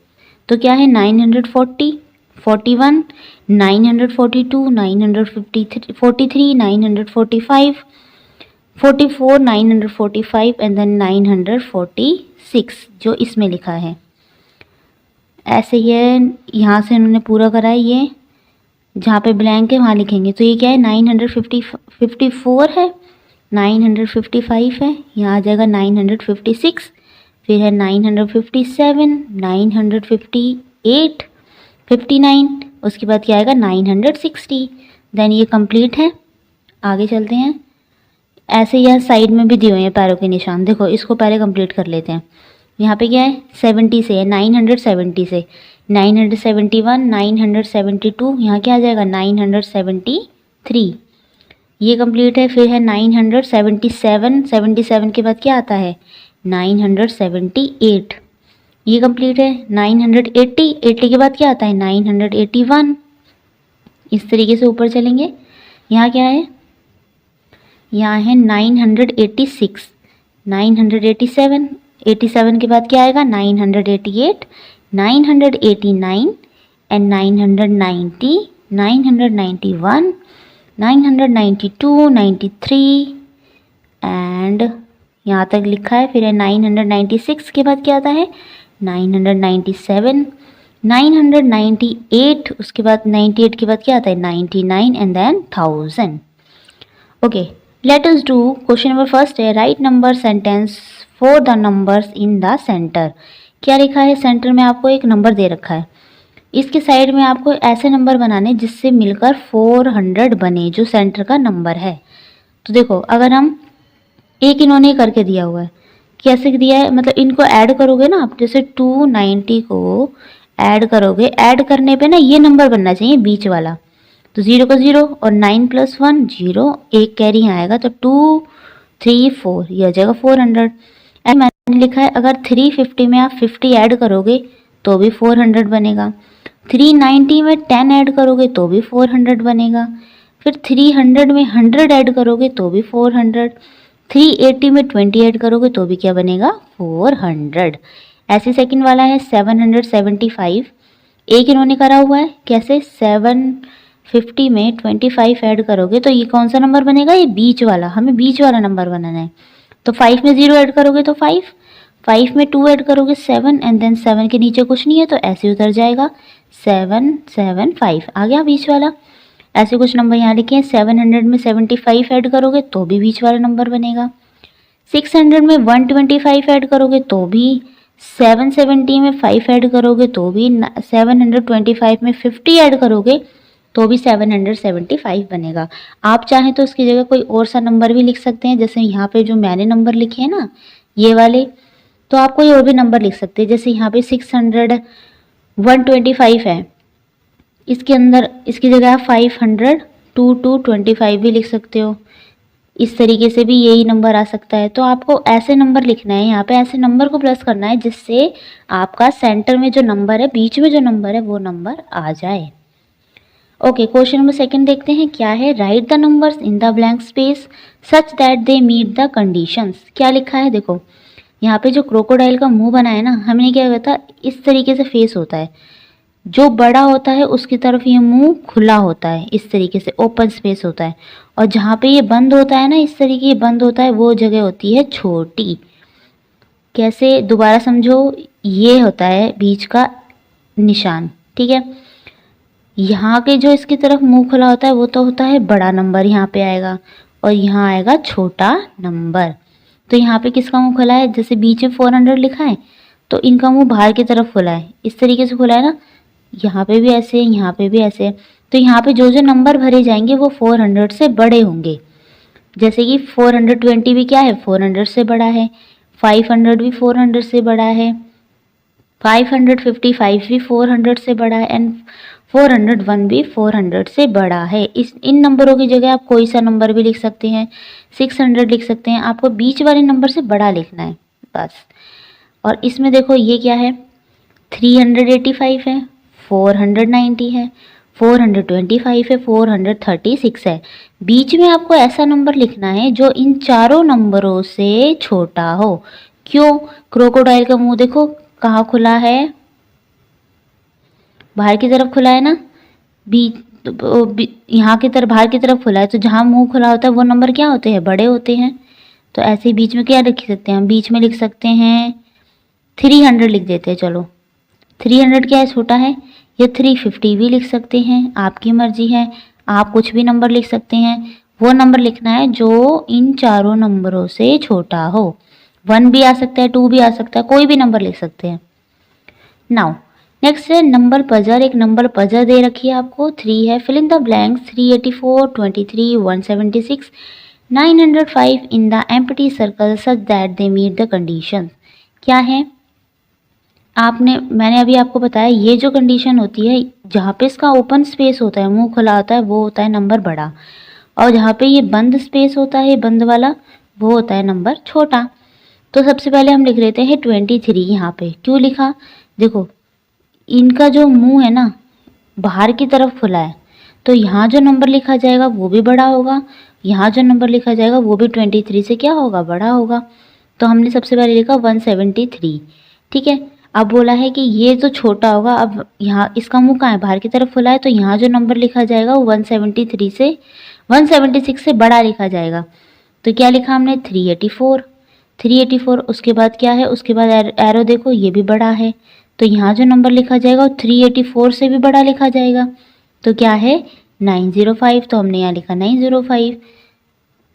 तो क्या है 940, 41, 942, 943, 945, 44, 945 एंड देन 946, जो इसमें लिखा है ऐसे ही है। यहाँ से उन्होंने पूरा करा है, ये जहाँ पे ब्लैंक है वहाँ लिखेंगे। तो ये क्या है 954 है, 955 है, यहाँ आ जाएगा 956, फिर है 957, 958, 59, उसके बाद क्या आएगा 960। देन ये कंप्लीट है। आगे चलते हैं। ऐसे यहाँ साइड में भी दिए हुए हैं पैरों के निशान, देखो इसको पहले कंप्लीट कर लेते हैं। यहाँ पे क्या है 70 से है, 970 से 971, 972, यहाँ क्या आ जाएगा 973, ये कंप्लीट है। फिर है 977, 77 के बाद क्या आता है 978, ये कंप्लीट है। 980, 80 के बाद क्या आता है 981। इस तरीके से ऊपर चलेंगे। यहाँ क्या है, यहाँ है 986, 987, 87 के बाद क्या आएगा 988, 989 एंड 990, 991, 992, 93 एंड यहाँ तक लिखा है। फिर है 996 के बाद क्या आता है 997, 998, उसके बाद 98 के बाद क्या आता है 99 and then 1000। Okay, let us do question number first है, write number sentence for the numbers in the centre. क्या लिखा है, सेंटर में आपको एक नंबर दे रखा है, इसके साइड में आपको ऐसे नंबर बनाने जिससे मिलकर 400 बने, जो सेंटर का नंबर है। तो देखो अगर हम एक इन्होंने करके दिया हुआ है, कैसे दिया है, मतलब इनको ऐड करोगे ना आप, जैसे 290 को ऐड करोगे, ऐड करने पे ना ये नंबर बनना चाहिए बीच वाला। तो 0 का 0 और 9 + 1 0, एक कैरी यहाँ आएगा तो 2 3 4, ये आ जाएगा 400। एंड मैंने लिखा है अगर 350 में आप 50 ऐड करोगे तो भी 400 बनेगा, 390 में 10 ऐड करोगे तो भी 400 बनेगा, फिर 300 में 100 ऐड करोगे तो भी 400, 380 में 20 ऐड करोगे तो भी क्या बनेगा, 400। ऐसे सेकंड वाला है 775, एक इन्होंने करा हुआ है, कैसे 750 में 25 ऐड करोगे तो ये कौन सा नंबर बनेगा, ये बीच वाला, हमें बीच वाला नंबर बनाना है। तो 5 में 0 ऐड करोगे तो 5, 5 में 2 ऐड करोगे 7, एंड देन 7 के नीचे कुछ नहीं है तो ऐसे ही उतर जाएगा 775, आ गया बीच वाला। ऐसे कुछ नंबर यहाँ लिखे हैं, 700 में 75 ऐड करोगे तो भी बीच वाला नंबर बनेगा, 600 में 125 ऐड करोगे तो भी, 770 में 5 ऐड करोगे तो भी, 725 में 50 ऐड करोगे तो भी 775 बनेगा। आप चाहें तो उसकी जगह कोई और सा नंबर भी लिख सकते हैं, जैसे यहाँ पे जो मैंने नंबर लिखे हैं ना ये वाले, तो आप कोई और भी नंबर लिख सकते हैं। जैसे यहाँ पे 600 125 है, इसके अंदर इसकी जगह आप 500 225 भी लिख सकते हो, इस तरीके से भी यही नंबर आ सकता है। तो आपको ऐसे नंबर लिखना है, यहाँ पे ऐसे नंबर को प्लस करना है जिससे आपका सेंटर में जो नंबर है, बीच में जो नंबर है वो नंबर आ जाए। ओके, क्वेश्चन नंबर सेकंड देखते हैं क्या है, write the numbers in the blank space such that they meet the conditions. क्या लिखा है देखो, यहाँ पे जो क्रोकोडाइल का मुंह बना है ना, हमने क्या कहता, इस तरीके से फेस होता है, जो बड़ा होता है उसकी तरफ ये मुंह खुला होता है, इस तरीके से ओपन स्पेस होता है, और जहाँ पे ये बंद होता है ना, इस तरीके ये बंद होता है, वो जगह होती है छोटी। कैसे, दोबारा समझो, ये होता है बीच का निशान, ठीक है। यहाँ के जो इसकी तरफ मुंह खुला होता है वो तो होता है बड़ा नंबर, यहाँ पे आएगा, और यहाँ आएगा छोटा नंबर। तो यहाँ पे किसका मुंह खुला है, जैसे बीच में 400 लिखा है तो इनका मुंह बाहर की तरफ खुला है, इस तरीके से खुला है ना, यहाँ पे भी ऐसे, यहाँ पे भी ऐसे। तो यहाँ पे जो जो नंबर भरे जाएंगे वो 400 से बड़े होंगे, जैसे कि 420 भी क्या है, 400 से बड़ा है, 500 भी 400 से बड़ा है, 555 भी 400 से बड़ा है, एंड 401 भी 400 से बड़ा है। इन नंबरों की जगह आप कोई सा नंबर भी लिख सकते हैं, 600 लिख सकते हैं, आपको बीच वाले नंबर से बड़ा लिखना है बस। और इसमें देखो ये क्या है, 385 है, 490 है, 425 है, 436 है। बीच में आपको ऐसा नंबर लिखना है जो इन चारों नंबरों से छोटा हो। क्यों, क्रोकोडाइल का मुंह देखो कहाँ खुला है, बाहर की तरफ खुला है ना, यहाँ की तरफ बाहर की तरफ खुला है, तो जहाँ मुंह खुला होता है वो नंबर क्या होते हैं, बड़े होते हैं। तो ऐसे ही बीच में क्या लिख सकते हैं हम, बीच में लिख सकते हैं 300 लिख देते हैं, चलो 300 क्या है, छोटा है, या 350 भी लिख सकते हैं, आपकी मर्जी है, आप कुछ भी नंबर लिख सकते हैं। वो नंबर लिखना है जो इन चारों नंबरों से छोटा हो, 1 भी आ सकता है, 2 भी आ सकता है, कोई भी नंबर लिख सकते हैं। नाउ नेक्स्ट है नंबर पजल, एक नंबर पजल दे रखी है आपको, 3 है, fill in the blanks, 384 23 176 905 in the empty circle such that they meet the condition. क्या है, मैंने अभी आपको बताया, ये जो कंडीशन होती है जहाँ पे इसका ओपन स्पेस होता है, मुंह खुला होता है, वो होता है नंबर बड़ा, और जहाँ पे ये बंद स्पेस होता है, बंद वाला, वो होता है नंबर छोटा। तो सबसे पहले हम लिख लेते हैं 23। यहाँ पे क्यों लिखा, देखो इनका जो मुंह है ना बाहर की तरफ खुला है, तो यहाँ जो नंबर लिखा जाएगा वो भी बड़ा होगा, यहाँ जो नंबर लिखा जाएगा वो भी 23 से क्या होगा, बड़ा होगा। तो हमने सबसे पहले लिखा 173, ठीक है। अब बोला है कि ये तो छोटा होगा, अब यहाँ इसका मुंह कहाँ है, बाहर की तरफ खुला है, तो यहाँ जो नंबर लिखा जाएगा वो 173 से 176 से बड़ा लिखा जाएगा। तो क्या लिखा हमने, 384, उसके बाद क्या है, उसके बाद एरो देखो ये भी बड़ा है, तो यहाँ जो नंबर लिखा जाएगा वो 384 से भी बड़ा लिखा जाएगा, तो क्या है 905, तो हमने यहाँ लिखा 905।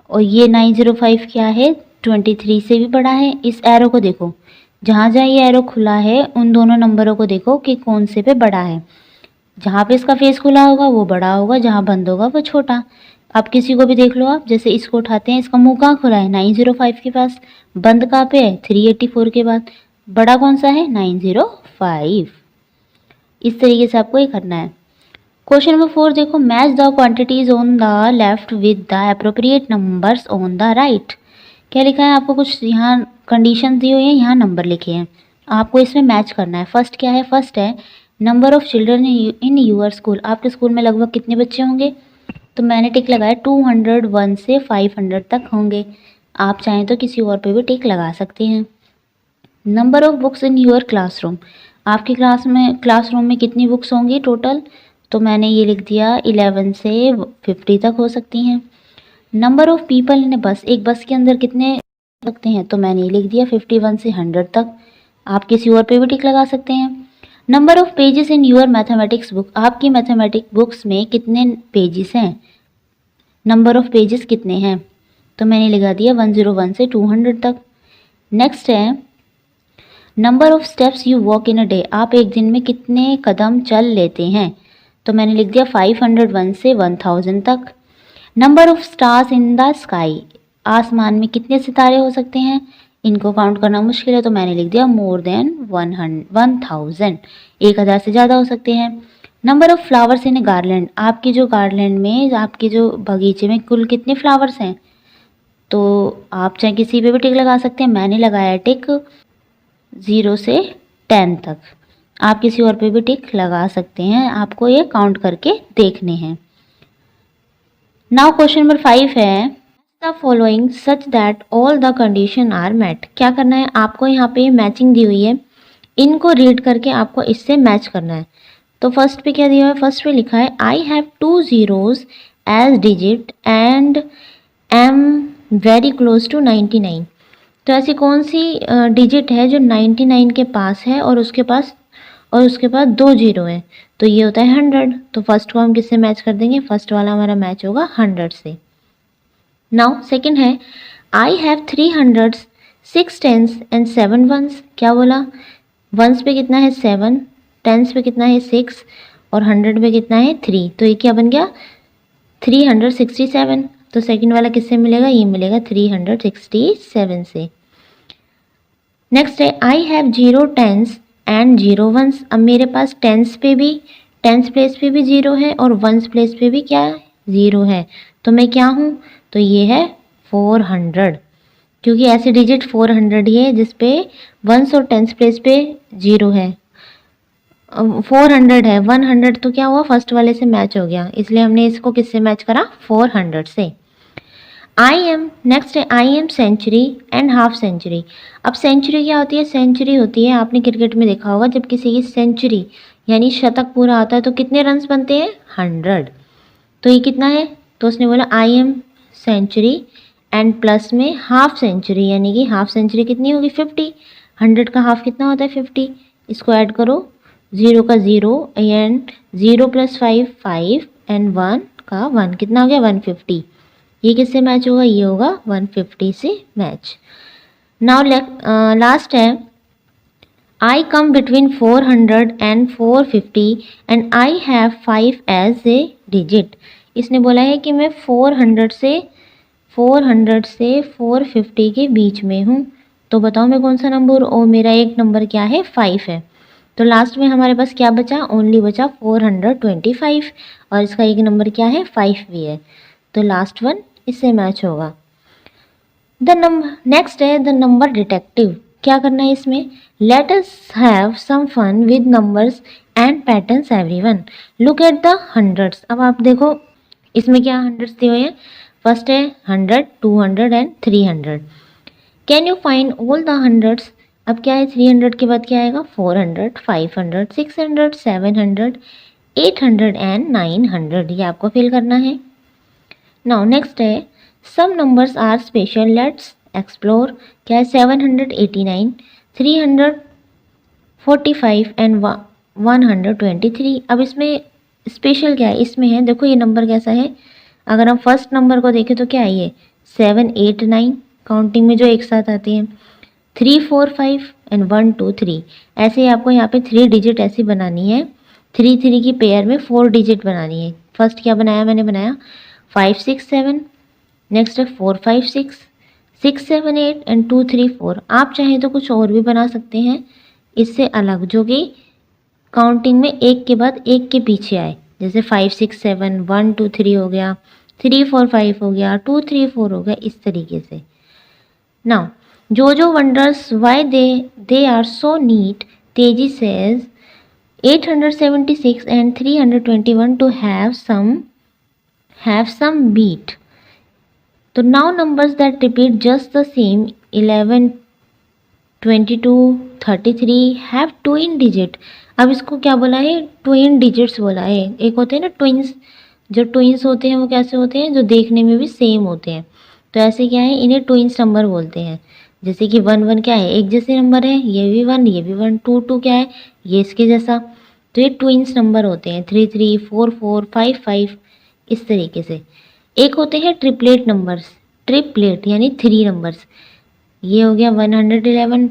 और ये 905 क्या है, 23 से भी बड़ा है। इस एरो को देखो, जहाँ जहाँ ये एरो खुला है उन दोनों नंबरों को देखो कि कौन से पे बड़ा है। जहाँ पे इसका फेस खुला होगा वो बड़ा होगा, जहाँ बंद होगा वो छोटा। आप किसी को भी देख लो, आप जैसे इसको उठाते हैं, इसका मुंह कहाँ खुला है 905 के पास, बंद कहाँ पे है 384 के बाद, बड़ा कौन सा है 905। इस तरीके से आपको ये करना है। क्वेश्चन नंबर 4 देखो, match the quantities on the left with the appropriate numbers on the right. क्या लिखा है, आपको कुछ यहाँ कंडीशन दी हुई है, यहाँ नंबर लिखे हैं, आपको इसमें मैच करना है। फर्स्ट क्या है, फर्स्ट है number of children in your school. आपके स्कूल में लगभग कितने बच्चे होंगे, तो मैंने टिक लगाया 201 से 500 तक होंगे। आप चाहें तो किसी और पे भी टिक लगा सकते हैं। Number of books in your classroom, आपकी क्लासरूम में कितनी बुक्स होंगी टोटल, तो मैंने ये लिख दिया 11 से 50 तक हो सकती हैं। नंबर ऑफ पीपल इन बस, एक बस के अंदर कितने सकते हैं, तो मैंने ये लिख दिया 51 से 100 तक। आप किसी और पे भी टिक लगा सकते हैं। Number of pages in your mathematics book, आपकी मैथमेटिक्स बुक्स में कितने पेजेस हैं, नंबर ऑफ पेजेस कितने हैं, तो मैंने लगा दिया 101 से 200 तक। नेक्स्ट है number of steps you walk in a day, आप एक दिन में कितने कदम चल लेते हैं, तो मैंने लिख दिया 501 से 1000 तक। Number of stars in the sky, आसमान में कितने सितारे हो सकते हैं, इनको काउंट करना मुश्किल है, तो मैंने लिख दिया मोर देन 1000, 1000 से ज़्यादा हो सकते हैं। Number of flowers in A garland, आपकी जो गार्लैंड में, आपके जो बगीचे में कुल कितने फ्लावर्स हैं, तो आप चाहे किसी पे भी टिक लगा सकते हैं। मैंने लगाया टिक 0 से 10 तक, आप किसी और पे भी टिक लगा सकते हैं, आपको ये काउंट करके देखने हैं। नाउ क्वेश्चन नंबर 5 है the following such that all the condition are met. क्या करना है, आपको यहाँ पे मैचिंग दी हुई है, इनको रीड करके आपको इससे मैच करना है। तो फर्स्ट पे क्या दिया हुआ है, फर्स्ट पे लिखा है I have 2 zeros as digit and am very close to 99। तो ऐसी कौन सी डिजिट है जो 99 के पास है और उसके पास 2 जीरो है, तो ये होता है 100। तो फर्स्ट को हम किससे मैच कर देंगे, फर्स्ट वाला हमारा मैच होगा 100 से। नाउ सेकंड है I have 3 hundreds 6 tens and 7 ones। क्या बोला, वंस पे कितना है 7, टेंस पे कितना है 6 और 100 पे कितना है 3, तो ये क्या बन गया 367। तो सेकंड वाला किससे मिलेगा, ये मिलेगा 367 से। नेक्स्ट है I have 0 tens and 0 ones। अब मेरे पास टेंस प्लेस पे भी 0 है और वंस प्लेस पे भी क्या 0 है, तो मैं क्या हूँ, तो ये है 400, क्योंकि ऐसे डिजिट 400 ही है जिसपे वंस और टेंस प्लेस पे 0 है। 400 है, 100 तो क्या हुआ फर्स्ट वाले से मैच हो गया, इसलिए हमने इसको किससे मैच करा 400 से। आई एम नेक्स्ट है I am century and half century. अब सेंचुरी क्या होती है, सेंचुरी होती है, आपने क्रिकेट में देखा होगा जब किसी की सेंचुरी यानी शतक पूरा आता है तो कितने रन्स बनते हैं 100। तो ये कितना है, तो उसने बोला I am century and plus में हाफ सेंचुरी, यानी कि हाफ सेंचुरी कितनी होगी 50, 100 का हाफ कितना होता है 50, इसको ऐड करो 0 का 0 एंड 0 + 5 5 एंड 1 का 1 कितना हो गया 150। ये किससे मैच होगा, ये होगा 150 से मैच। नाउ लास्ट है I come between 400 and 450 and I have 5 as a digit. इसने बोला है कि मैं 400 से 450 के बीच में हूँ, तो बताओ मैं कौन सा नंबर, और मेरा एक नंबर क्या है 5 है। तो लास्ट में हमारे पास क्या बचा, ओनली बचा 425 और इसका एक नंबर क्या है 5 भी है, तो लास्ट वन इससे मैच होगा। द नंबर नेक्स्ट है द नंबर डिटेक्टिव। क्या करना है इसमें, let us have some fun with numbers and patterns everyone, look at the hundreds. अब आप देखो इसमें क्या हंड्रेड्स दिए हुए हैं, फर्स्ट है 100, 200 and 300। Can you find all the hundreds. अब क्या है 300 के बाद क्या आएगा 400, 500, 600, 700, 800 एंड 900, ये आपको फिल करना है। नाउ नेक्स्ट है some numbers are special, let's explore. क्या है 789, 345 एंड 123। अब इसमें स्पेशल क्या है, इसमें है देखो ये नंबर कैसा है, अगर हम फर्स्ट नंबर को देखें तो क्या है ये 7 8 9 काउंटिंग में जो एक साथ आती हैं, 3 4 5 एंड 1 2 3, ऐसे ही आपको यहाँ पे 3 डिजिट ऐसी बनानी है 3 3 की पेयर में 4 डिजिट बनानी है। फर्स्ट क्या बनाया, मैंने बनाया 5 6 7, नेक्स्ट है 4 5 6, 6 7 8 एंड 2 3 4। आप चाहें तो कुछ और भी बना सकते हैं इससे अलग, जो कि काउंटिंग में एक के बाद एक के पीछे आए। जैसे 5 6 7 1 2 3 हो गया, 3 4 5 हो गया, 2 3 4 हो गया, इस तरीके से। Now Jojo wonders why they are so neat, Teji says 876 and 321 to have some beat. तो now numbers that repeat just the same 11 22 33 have twin digit। अब इसको क्या बोला है, ट्विन डिजिट्स बोला है। एक होते हैं ना ट्विंस, जो ट्विंस होते हैं वो कैसे होते हैं, जो देखने में भी सेम होते हैं। तो ऐसे क्या है, इन्हें ट्विंस नंबर बोलते हैं। जैसे कि 1 1 क्या है, एक जैसे नंबर है, ये भी 1 ये भी 1, 2 2 क्या है, ये इसके जैसा। तो ये ट्विंस नंबर होते हैं, 3 3 4 4 5 5, इस तरीके से। एक होते हैं ट्रिपलेट नंबर्स, ट्रिपलेट यानी 3 नंबर्स। ये हो गया 111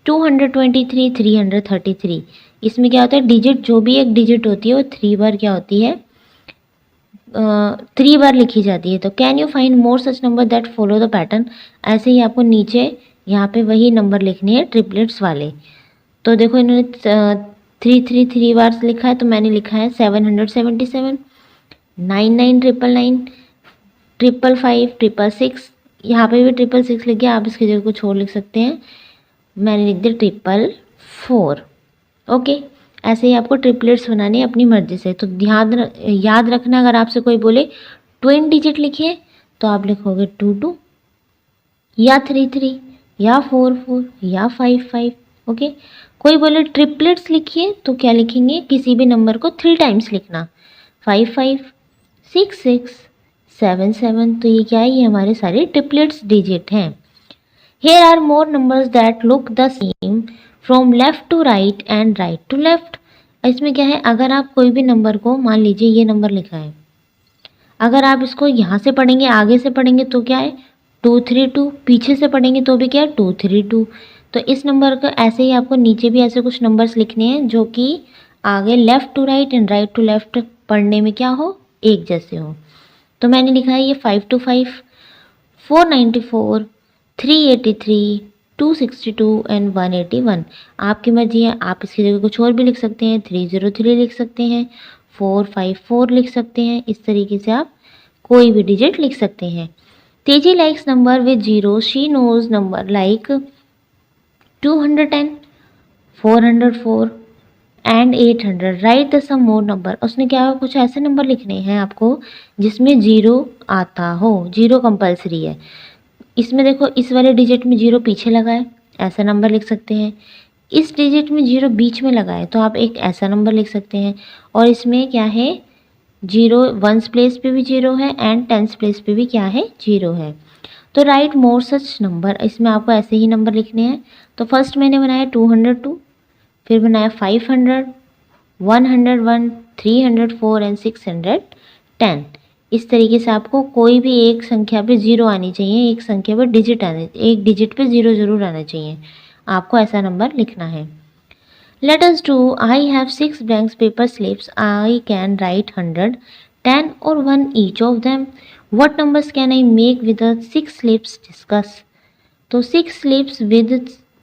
223 333। इसमें क्या होता है, डिजिट जो भी एक डिजिट होती है वो 3 बार क्या होती है, 3 बार लिखी जाती है। तो can you find more such number that follow the pattern. ऐसे ही आपको नीचे यहाँ पे वही नंबर लिखने हैं ट्रिपलेट्स वाले। तो देखो इन्होंने 3 बार लिखा है, तो मैंने लिखा है 777, 99 999, 555 666। यहाँ पे भी 666 लिख गया, आप इसकी जगह कुछ और लिख सकते हैं। मैंने लिख दिया 444। ओके, ऐसे ही आपको ट्रिपलेट्स बनाने हैं अपनी मर्जी से। तो याद रखना, अगर आपसे कोई बोले ट्विन डिजिट लिखिए तो आप लिखोगे 2 2 या 3 3 या 4 4 या 5 5। ओके, कोई बोले ट्रिपलेट्स लिखिए तो क्या लिखेंगे, किसी भी नंबर को 3 टाइम्स लिखना, 5 5 6 6 7 7। तो ये क्या है, ये हमारे सारे ट्रिपलेट्स डिजिट हैं। Here are more numbers that look the same from left to right and right to left। इसमें क्या है, अगर आप कोई भी नंबर को, मान लीजिए ये नंबर लिखा है, अगर आप इसको यहाँ से पढ़ेंगे, आगे से पढ़ेंगे तो क्या है 2 3 2, पीछे से पढ़ेंगे तो भी क्या है 2 3 2। तो इस नंबर का ऐसे ही आपको नीचे भी ऐसे कुछ नंबर्स लिखने हैं जो कि आगे left to right and right to left पढ़ने में क्या हो, एक जैसे हो। तो मैंने लिखा है ये 5 2 5, 494, 383, 262 एंड 181। आपकी मर्जी है, आप इसकी जगह कुछ और भी लिख सकते हैं, 303 लिख सकते हैं, 454 लिख सकते हैं। इस तरीके से आप कोई भी डिजिट लिख सकते हैं। Teji likes number with zero, she knows number like 210, 404 and 800। Write the some more number. उसने क्या, कुछ ऐसे नंबर लिखने हैं आपको जिसमें जीरो आता हो, जीरो कंपलसरी है। इसमें देखो, इस वाले डिजिट में जीरो पीछे लगा है, ऐसा नंबर लिख सकते हैं। इस डिजिट में जीरो बीच में लगा है तो आप एक ऐसा नंबर लिख सकते हैं। और इसमें क्या है, जीरो वंस प्लेस पे भी जीरो है एंड टेंस प्लेस पे भी क्या है, जीरो है। तो राइट मोर सच नंबर, इसमें आपको ऐसे ही नंबर लिखने हैं। तो फर्स्ट मैंने बनाया 202, फिर बनाया 500, 101, 304 एंड 610। इस तरीके से आपको कोई भी एक संख्या पे ज़ीरो आनी चाहिए, एक संख्या पे डिजिट आने, एक डिजिट पे ज़ीरो ज़रूर आना चाहिए। आपको ऐसा नंबर लिखना है। Late us do, I have 6 blank paper slips, I can write 100, 10 और 1 each of them. What numbers can I make with the 6 slips, discuss. तो 6 slips with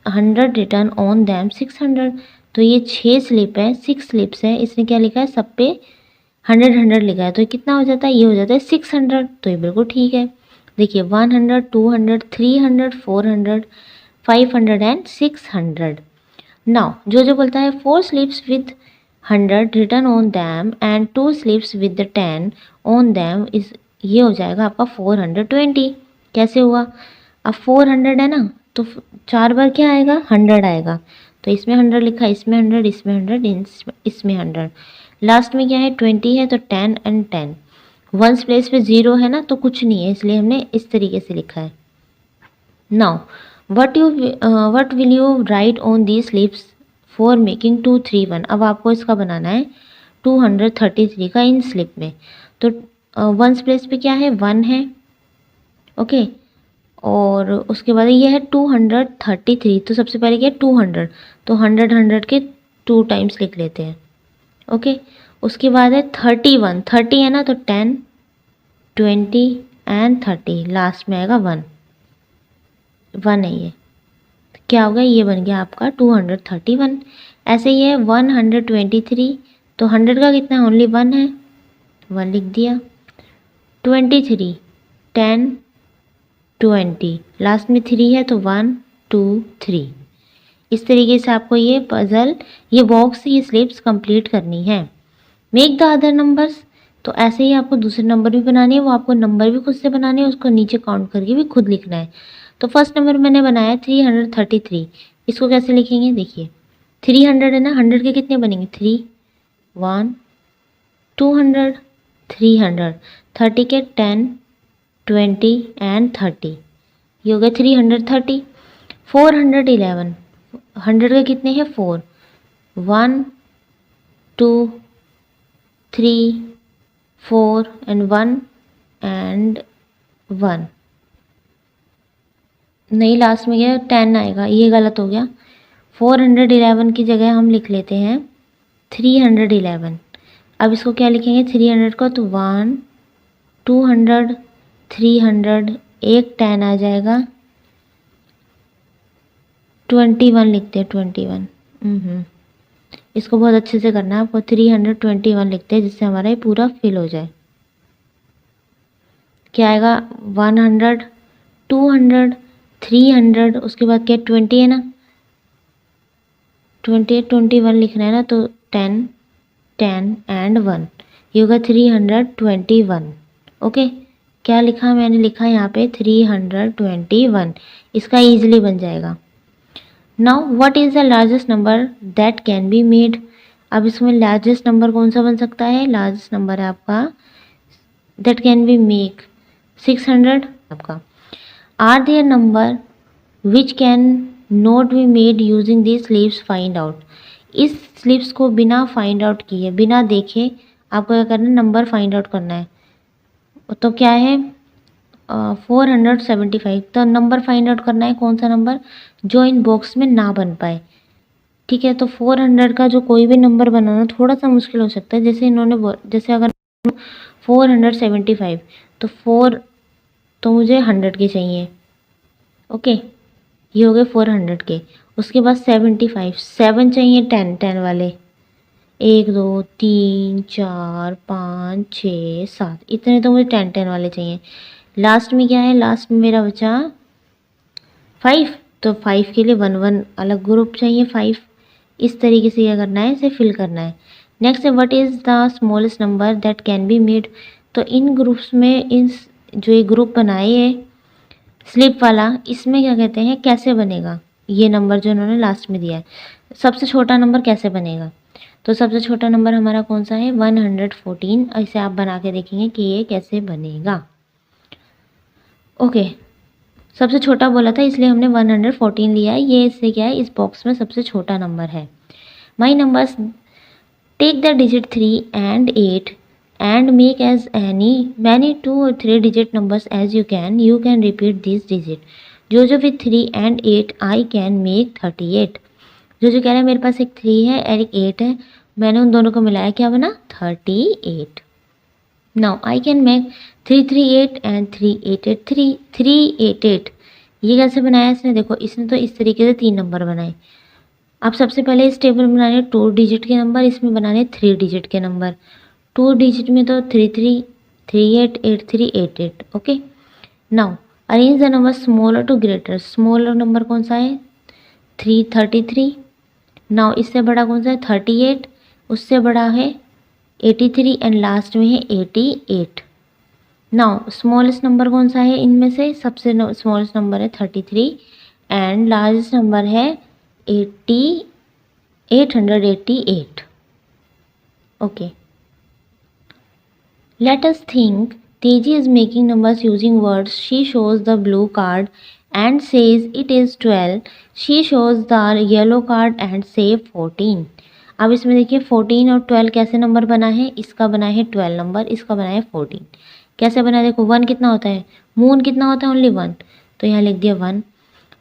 100 return on them 600। तो ये 6 स्लिप है, 6 स्लिप्स है, इसने क्या लिखा है, सब पे 100 100 लिखा है। तो कितना हो जाता है, ये हो जाता है 600। तो ये बिल्कुल ठीक है। देखिए 100, 200, 300, 400, 500 एंड 600। नाउ जो बोलता है 4 slips with 100 return on them and 2 slips with 10 on them इस, ये हो जाएगा आपका 420। कैसे हुआ, अब 400 है ना, तो 4 बार क्या आएगा, 100 आएगा। तो इसमें 100 लिखा, इसमें 100, इसमें 100, इसमें 100। लास्ट में क्या है, 20 है तो 10 एंड 10। वंस प्लेस पे ज़ीरो है ना, तो कुछ नहीं है, इसलिए हमने इस तरीके से लिखा है। Now what will you right on the slips for making 231। अब आपको इसका बनाना है 233 का इन स्लिप में। तो वंस प्लेस पे क्या है, 1 है, ओके। और उसके बाद ये है 233, तो सबसे पहले क्या है 200, तो 100 100 के 2 टाइम्स लिख लेते हैं, ओके। उसके बाद है 31, 30 है ना, तो 10, 20 एंड 30, लास्ट में आएगा 1, 1 है ये। क्या होगा, ये बन गया आपका 231। ऐसे ही है 123, तो 100 का कितना है, ओनली 1 है, 1 लिख दिया। 23, 10, 20, लास्ट में 3 है, तो 1, 2, 3। इस तरीके से आपको ये पजल, ये बॉक्स, ये स्लिप्स कंप्लीट करनी है। मेक द अदर नंबर्स, तो ऐसे ही आपको दूसरे नंबर भी बनाने हैं, वो आपको नंबर भी खुद से बनाने हैं, उसको नीचे काउंट करके भी खुद लिखना है। तो फर्स्ट नंबर मैंने बनाया 333, इसको कैसे लिखेंगे, देखिए 300 है ना, 100 के कितने बनेंगे, 3, 1, 200, 300, 30 के 10, 20 एंड 30, ये हो गया 330। 411, 100 के कितने हैं, 4, 1, 2, 3, 4 एंड 1 एंड 1, नहीं लास्ट में क्या 10 आएगा, ये गलत हो गया। 411 की जगह हम लिख लेते हैं 311। अब इसको क्या लिखेंगे, 300 को, तो 1, 200, 300, एक 10 आ जाएगा, 21 लिखते हैं, 21। इसको बहुत अच्छे से करना है आपको, 321 लिखते हैं, जिससे हमारा ये पूरा फिल हो जाए। क्या आएगा, 100, 200, 300, उसके बाद क्या 20 है ना, 20, 21 लिखना है ना, तो 10, 10 एंड 1, ये होगा 321। ओके, क्या लिखा, मैंने लिखा यहाँ पे 321, इसका ईजिली बन जाएगा। Now what is the largest number that can be made, अब इसमें लार्जेस्ट नंबर कौन सा बन सकता है, लार्जेस्ट नंबर है आपका दैट कैन बी मेक 600 आपका। Are there number which can not be made using this slips, find out, इस स्लिप्स को बिना फाइंड आउट किए, बिना देखे आपको क्या करना है, नंबर फाइंड आउट करना है। तो क्या है 475, तो नंबर फाइंड आउट करना है, कौन सा नंबर, जो इन बॉक्स में ना बन पाए। ठीक है, तो 400 का जो कोई भी नंबर बनाना थोड़ा सा मुश्किल हो सकता है, जैसे इन्होंने जैसे अगर 475, तो 4, तो मुझे 100 के चाहिए। ओके, ये हो गए 400 के। उसके बाद 75, 7 चाहिए 10, 10 वाले, 1, 2, 3, 4, 5, 6, 7, इतने तो मुझे 10, 10 वाले चाहिए। लास्ट में क्या है, लास्ट में मेरा बचा 5, तो 5 के लिए 1, 1 अलग ग्रुप चाहिए 5। इस तरीके से क्या करना है, इसे फिल करना है। नेक्स्ट है what is the smallest number that can be made, तो इन ग्रुप्स में, इन जो ये ग्रुप बनाए है स्लिप वाला, इसमें क्या कहते हैं, कैसे बनेगा ये नंबर जो इन्होंने लास्ट में दिया है, सबसे छोटा नंबर कैसे बनेगा। तो सबसे छोटा नंबर हमारा कौन सा है, 114। इसे आप बना के देखेंगे कि ये कैसे बनेगा। ओके, सबसे छोटा बोला था इसलिए हमने 114 लिया है, ये इससे क्या है, इस बॉक्स में सबसे छोटा नंबर है। My numbers, take the digit 3 and 8 and make as many 2 or 3 digit numbers as you can repeat these digit, जो with 3 and 8 I can make 38। जो कह रहा है मेरे पास एक 3 है और एक 8 है, मैंने उन दोनों को मिलाया, क्या बना 38। Now I can make 338 and 388, 388। ये कैसे बनाया इसने, देखो इसने तो इस तरीके से 3 नंबर बनाए। आप सबसे पहले इस टेबल में बनाने 2 डिजिट के नंबर, इसमें बनाने 3 डिजिट के नंबर। 2 डिजिट में तो 33, 38, 83, 88। Okay, now arrange the number smaller to greater, smaller number कौन सा है 333। नाउ इससे बड़ा कौन सा है 38, उससे बड़ा है 83 एंड लास्ट में है 88। नाउ स्मॉलेस्ट नंबर कौन सा है इनमें से, सबसे स्मॉलेस्ट नंबर है 33 एंड लार्जेस्ट नंबर है 888। ओके, लेट अस थिंक तेजी is making numbers using words. She shows the blue card and says it is 12. She shows the yellow card and say 14. अब इसमें देखिए 14 और 12 कैसे नंबर बना है, इसका बना है 12 नंबर, इसका बना है 14। कैसे बना है, देखो 1 कितना होता है, मून कितना होता है, ओनली 1, तो यहाँ लिख दिया 1।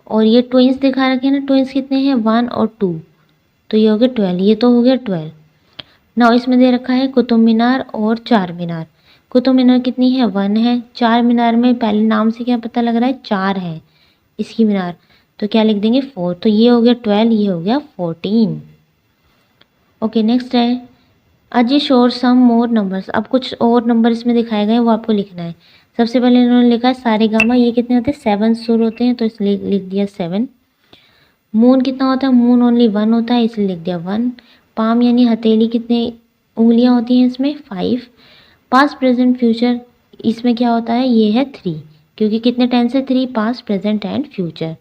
और ये ट्विंस दिखा रखे हैं ना, ट्विंस कितने हैं 1 और 2, तो ये हो गया 12, ये तो हो गया 12। नाउ इसमें दे रखा है कुतुब मीनार और चार मीनार। कुतुब मीनार कितनी है, 1 है। चार मीनार में पहले नाम से क्या पता लग रहा है, 4 है इसकी मीनार, तो क्या लिख देंगे 4। तो ये हो गया 12, ये हो गया 14। ओके नेक्स्ट है अजी शोर सम मोर नंबर्स। अब कुछ और नंबर इसमें दिखाए गए वो आपको लिखना है। सबसे पहले इन्होंने लिखा है सारे गामा, ये कितने होते हैं, 7 सुर होते हैं, तो इसलिए लिख दिया 7। मून कितना होता है, मून ओनली 1 होता है, इसलिए लिख दिया 1। पाम यानी हथेली, कितनी उंगलियां होती हैं इसमें, 5। पास्ट प्रेजेंट फ्यूचर इसमें क्या होता है, ये है 3, क्योंकि कितने टेंस है, 3, past present and future.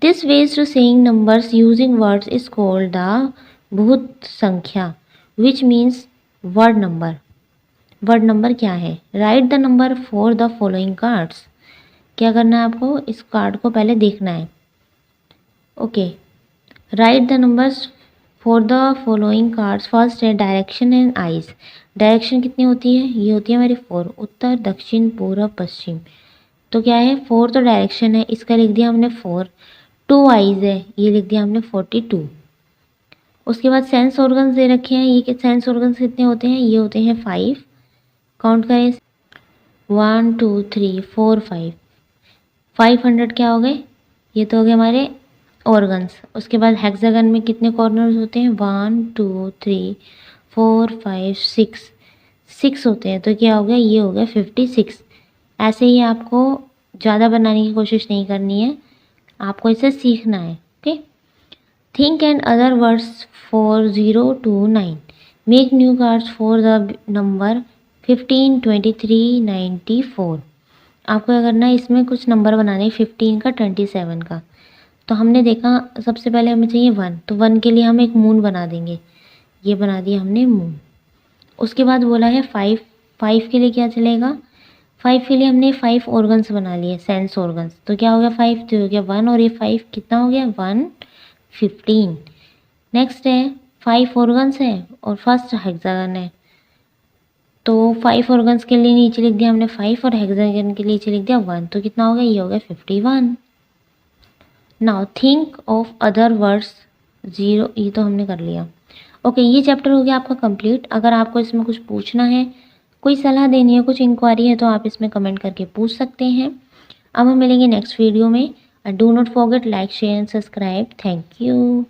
This ways to saying numbers using words is called the भूत संख्या which means word number. Word number क्या है, write the number for the following cards. क्या करना है आपको, इस कार्ड को पहले देखना है। Okay right the numbers for the following cards. First है डायरेक्शन एंड आइज। डायरेक्शन कितनी होती है, ये होती है हमारी 4, उत्तर दक्षिण पूर्व पश्चिम। तो क्या है, 4 तो डायरेक्शन है, इसका लिख दिया हमने 4। 2 आइज है, ये लिख दिया हमने 42। उसके बाद सेंस ऑर्गन्स दे रखे हैं, ये सेंस ऑर्गन्स कितने होते हैं, ये होते हैं 5। काउंट करें, 1 2 3 4 5। 500 क्या हो गए, ये तो हो गए हमारे ऑर्गन्स। उसके बाद हेक्सागन में कितने कॉर्नर्स होते हैं, 1 2 3 4 5 6 होते हैं, तो क्या हो गया, ये हो गया 56। ऐसे ही आपको ज़्यादा बनाने की कोशिश नहीं करनी है, आपको इसे सीखना है। Okay think and other words for 0 to 9। Make new cards for the number 15 23 94। आपको क्या करना है, इसमें कुछ नंबर बनाने हैं, 15 का 27 का। तो हमने देखा सबसे पहले हमें चाहिए 1, तो 1 के लिए हम एक मून बना देंगे, ये बना दिया हमने मून। उसके बाद बोला है 5 के लिए क्या चलेगा, 5 के लिए हमने 5 ऑर्गन्स बना लिए, सेंस ऑर्गन्स। तो क्या हो गया 5, तो हो गया 1 और ये 5 कितना हो गया 115। नेक्स्ट है 5 ऑर्गन्स है और फर्स्ट हेक्सागन है, तो 5 ऑर्गन्स के लिए नीचे लिख दिया हमने 5 और हेक्सागन के लिए नीचे लिख दिया 1, तो कितना हो गया, ये हो गया 51। Now think of other words 0, ये तो हमने कर लिया। ओके ये चैप्टर हो गया आपका कंप्लीट। अगर आपको इसमें कुछ पूछना है, कोई सलाह देनी है, कुछ इंक्वायरी है, तो आप इसमें कमेंट करके पूछ सकते हैं। अब हम मिलेंगे नेक्स्ट वीडियो में। Do not forget like share and subscribe. Thank you.